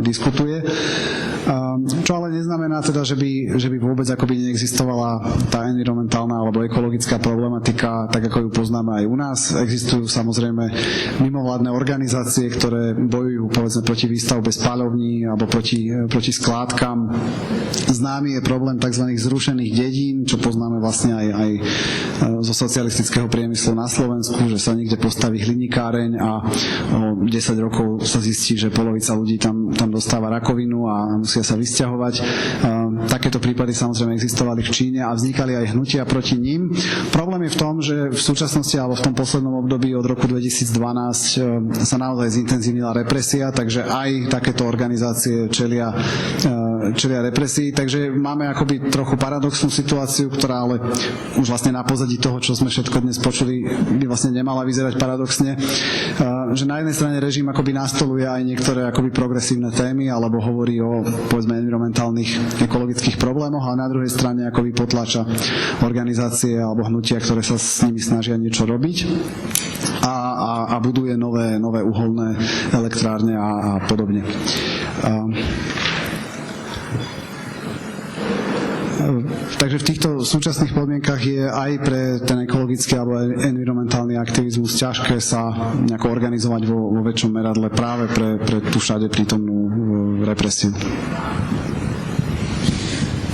diskutuje. Čo ale neznamená teda, že by vôbec akoby neexistovala tá environmentálna alebo ekologická problematika, tak ako ju poznáme aj u nás. Existujú samozrejme mimovládne organizácie, ktoré bojujú povedzme proti výstavbe spaľovní alebo proti skládkam. Známy je problém tzv. Zrušených dedín, čo poznáme vlastne aj zo socialistického priemyslu na Slovensku, že sa niekde postaví hliníkáreň a o 10 rokov sa zistí, že polovica ľudí tam dostáva rakovinu a musia sa vysťahovať. Takéto prípady samozrejme existovali v Číne a vznikali aj hnutia proti ním. Problém je v tom, že v súčasnosti alebo v tom poslednom období od roku 2012 sa naozaj zintenzívnila represia, takže aj takéto organizácie čelia represii, takže máme akoby trochu paradoxnú situáciu, ktorá ale už vlastne na pozadí toho, čo sme všetko dnes počuli, by vlastne nemala vyzerať paradoxne, že na jednej strane režim akoby nastoluje aj niektoré akoby progresívne témy alebo hovorí o povedzme environmentálnych ekologických problémoch, ale na druhej strane akoby potláča organizácie alebo hnutia, ktoré sa s nimi snažia niečo robiť a buduje nové uholné elektrárne a podobne. Takže v týchto súčasných podmienkach je aj pre ten ekologický alebo environmentálny aktivizmus ťažké sa nejako organizovať vo väčšom meradle práve pre tú všade prítomnú represiu.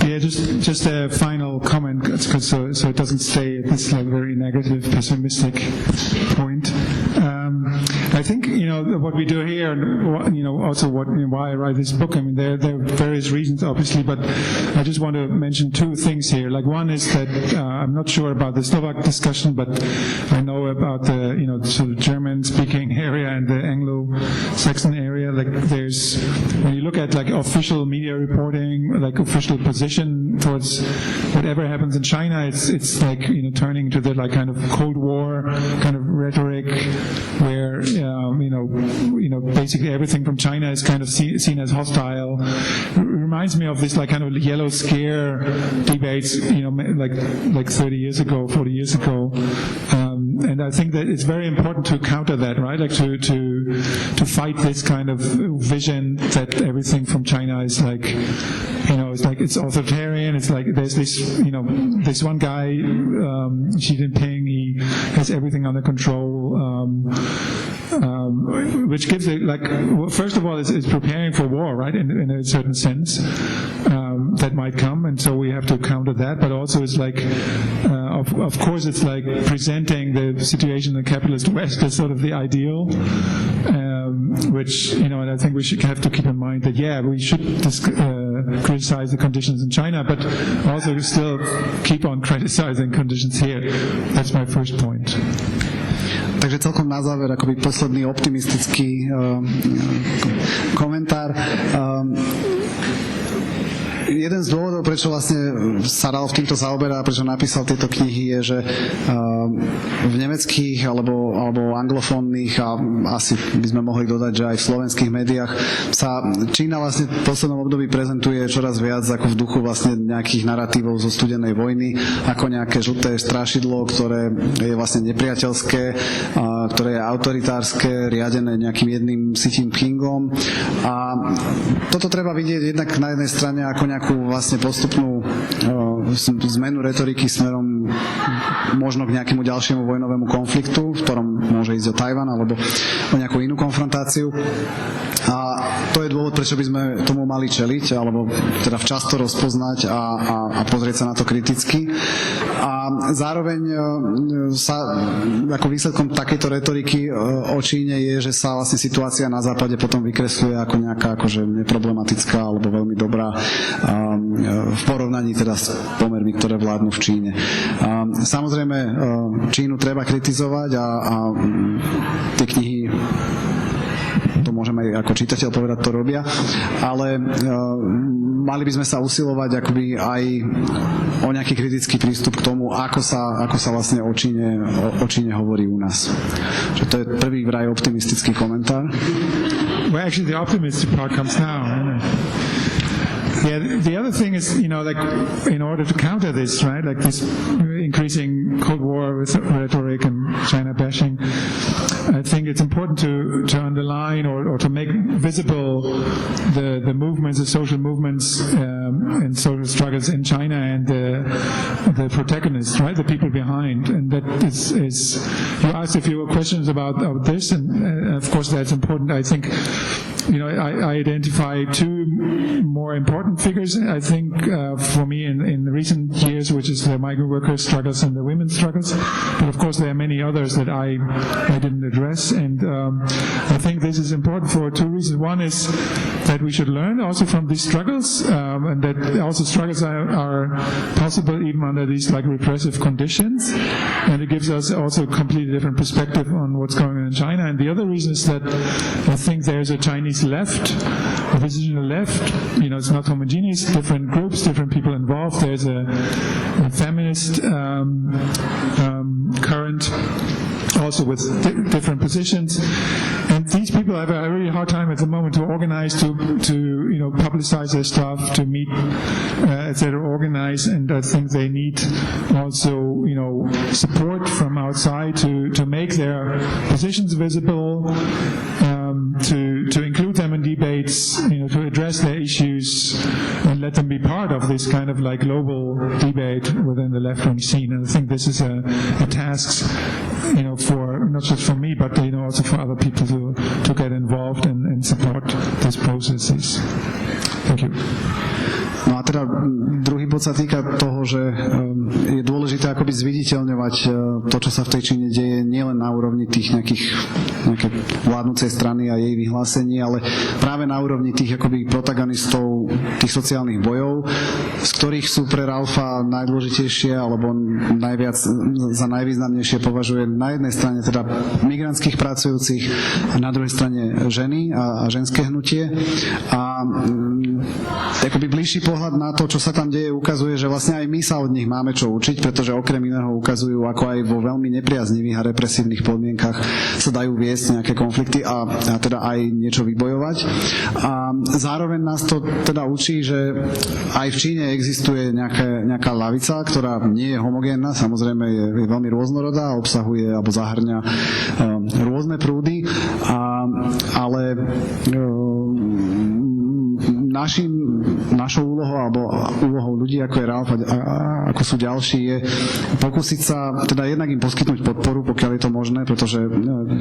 Yeah, just a final comment, so it doesn't stay at this like very negative, pessimistic point. I think what we do here, and also why I write this book. I mean, there are various reasons, obviously, but I just want to mention two things here. Like one is that I'm not sure about the Slovak discussion, but I know about the sort of German-speaking area and the Anglo-Saxon area. Like there's when you look at like official media reporting, like official position towards whatever happens in China, it's like turning to the like kind of Cold War kind of rhetoric where basically everything from China is kind of seen as hostile. It reminds me of this like kind of yellow scare debates, like 30 years ago, 40 years ago. And I think that it's very important to counter that, right? Like to fight this kind of vision that everything from China is like, it's like it's authoritarian. It's like there's this, this one guy, Xi Jinping. He has everything under control, which gives it like first of all, it's preparing for war, right? In a certain sense, that might come, and so we have to counter that. But also, it's like, of course, it's like presenting the situation in the capitalist West as sort of the ideal. Which, and I think we should have to keep in mind that, we should criticize the conditions in China, but also still keep on criticizing conditions here. That's my first point. Takže celkom na záver, akoby posledný optimistický komentár. Jeden z dôvodov, prečo vlastne sa Ralf týmto zaoberá, prečo napísal tieto knihy, je, že v nemeckých alebo anglofónnych a asi by sme mohli dodať, že aj v slovenských médiách sa Čína vlastne v poslednom období prezentuje čoraz viac ako v duchu vlastne nejakých naratívov zo studenej vojny, ako nejaké žlté strašidlo, ktoré je vlastne nepriateľské, ktoré je autoritárske, riadené nejakým jedným Xi Jinpingom. A toto treba vidieť jednak na jednej strane ako nejakú vlastne postupnú zmenu retoriky smerom možno k nejakému ďalšiemu vojnovému konfliktu, v ktorom môže ísť o Tajvan alebo o nejakú inú konfrontáciu. A to je dôvod, prečo by sme tomu mali čeliť, alebo teda včas to rozpoznať a pozrieť sa na to kriticky. A zároveň sa ako výsledkom takejto retoriky o Číne je, že sa vlastne situácia na západe potom vykresluje ako nejaká akože neproblematická alebo veľmi dobrá v porovnaní teda s pomermi, ktoré vládnu v Číne. Samozrejme, Čínu treba kritizovať a tie knihy, to môžem aj ako čitateľ povedať, to robia, ale mali by sme sa usilovať akoby aj o nejaký kritický prístup k tomu, ako sa vlastne o Číne hovorí u nás. Že to je prvý vraj optimistický komentár. Well, actually the optimistic part comes now. The other thing is, like in order to counter this, right, like this increasing Cold War rhetoric and China bashing, I think it's important to underline or to make visible the movements, the social movements and social struggles in China and the protagonists, right, the people behind. And that is you asked a few questions about this, and of course that's important. I think, I identify two more important figures, I think, for me in recent years, which is the migrant workers' struggles and the women's struggles. But of course, there are many others that I didn't address, and I think this is important for two reasons. One is that we should learn also from these struggles, and that also struggles are possible even under these like repressive conditions, and it gives us also a completely different perspective on what's going on in China. And the other reason is that I think there's a Chinese left, a positional left. It's not homogeneous, different groups, different people involved. There's a feminist current also with different positions, and these people have a really hard time at the moment to organize, to publicize their stuff, to meet, etc., organize, and I think they need also support from outside to make their positions visible, to include them in debates, to address their issues and let them be part of this kind of like global debate within the left-wing scene. And I think this is a task, for not just for me, but also for other people to get involved and support these processes. Thank you. No a teda druhý bod sa týka toho, že je dôležité akoby zviditeľňovať to, čo sa v tej Číne deje, nielen na úrovni tých nejaké vládnucej strany a jej vyhlásení, ale práve na úrovni tých akoby protagonistov tých sociálnych bojov, z ktorých sú pre Ralfa najdôležitejšie alebo najviac za najvýznamnejšie považuje na jednej strane teda migrantských pracujúcich a na druhej strane ženy a ženské hnutie. A akoby bližší pohľad na to, čo sa tam deje, ukazuje, že vlastne aj my sa od nich máme čo učiť, pretože okrem iného ukazujú, ako aj vo veľmi nepriaznivých a represívnych podmienkach sa dajú viesť nejaké konflikty a teda aj niečo vybojovať. A zároveň nás to teda učí, že aj v Číne existuje nejaká ľavica, ktorá nie je homogénna, samozrejme je veľmi rôznorodá, obsahuje alebo zahrňa rôzne prúdy, ale našou úlohou alebo úlohou ľudí, ako je Ralf a ako sú ďalší, je pokúsiť sa teda jednak im poskytnúť podporu, pokiaľ je to možné, pretože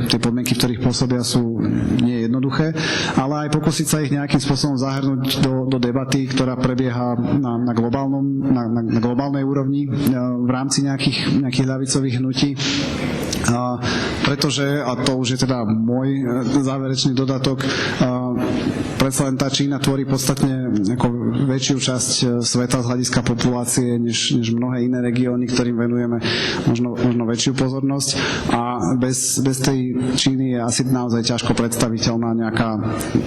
tie podmienky, v ktorých pôsobia, sú nie jednoduché, ale aj pokúsiť sa ich nejakým spôsobom zahrnúť do debaty, ktorá prebieha na globálnej úrovni v rámci nejakých ľavicových hnutí. Pretože, a to už je teda môj záverečný dodatok, predsa len tá Čína tvorí podstatne ako väčšiu časť sveta z hľadiska populácie, než mnohé iné regióny, ktorým venujeme možno väčšiu pozornosť, a bez tej Číny je asi naozaj ťažko predstaviteľná nejaká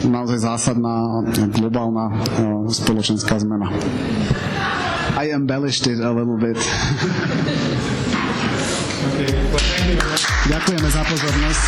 naozaj zásadná globálna spoločenská zmena. I embellished it a little bit. Ďakujeme za pozornosť.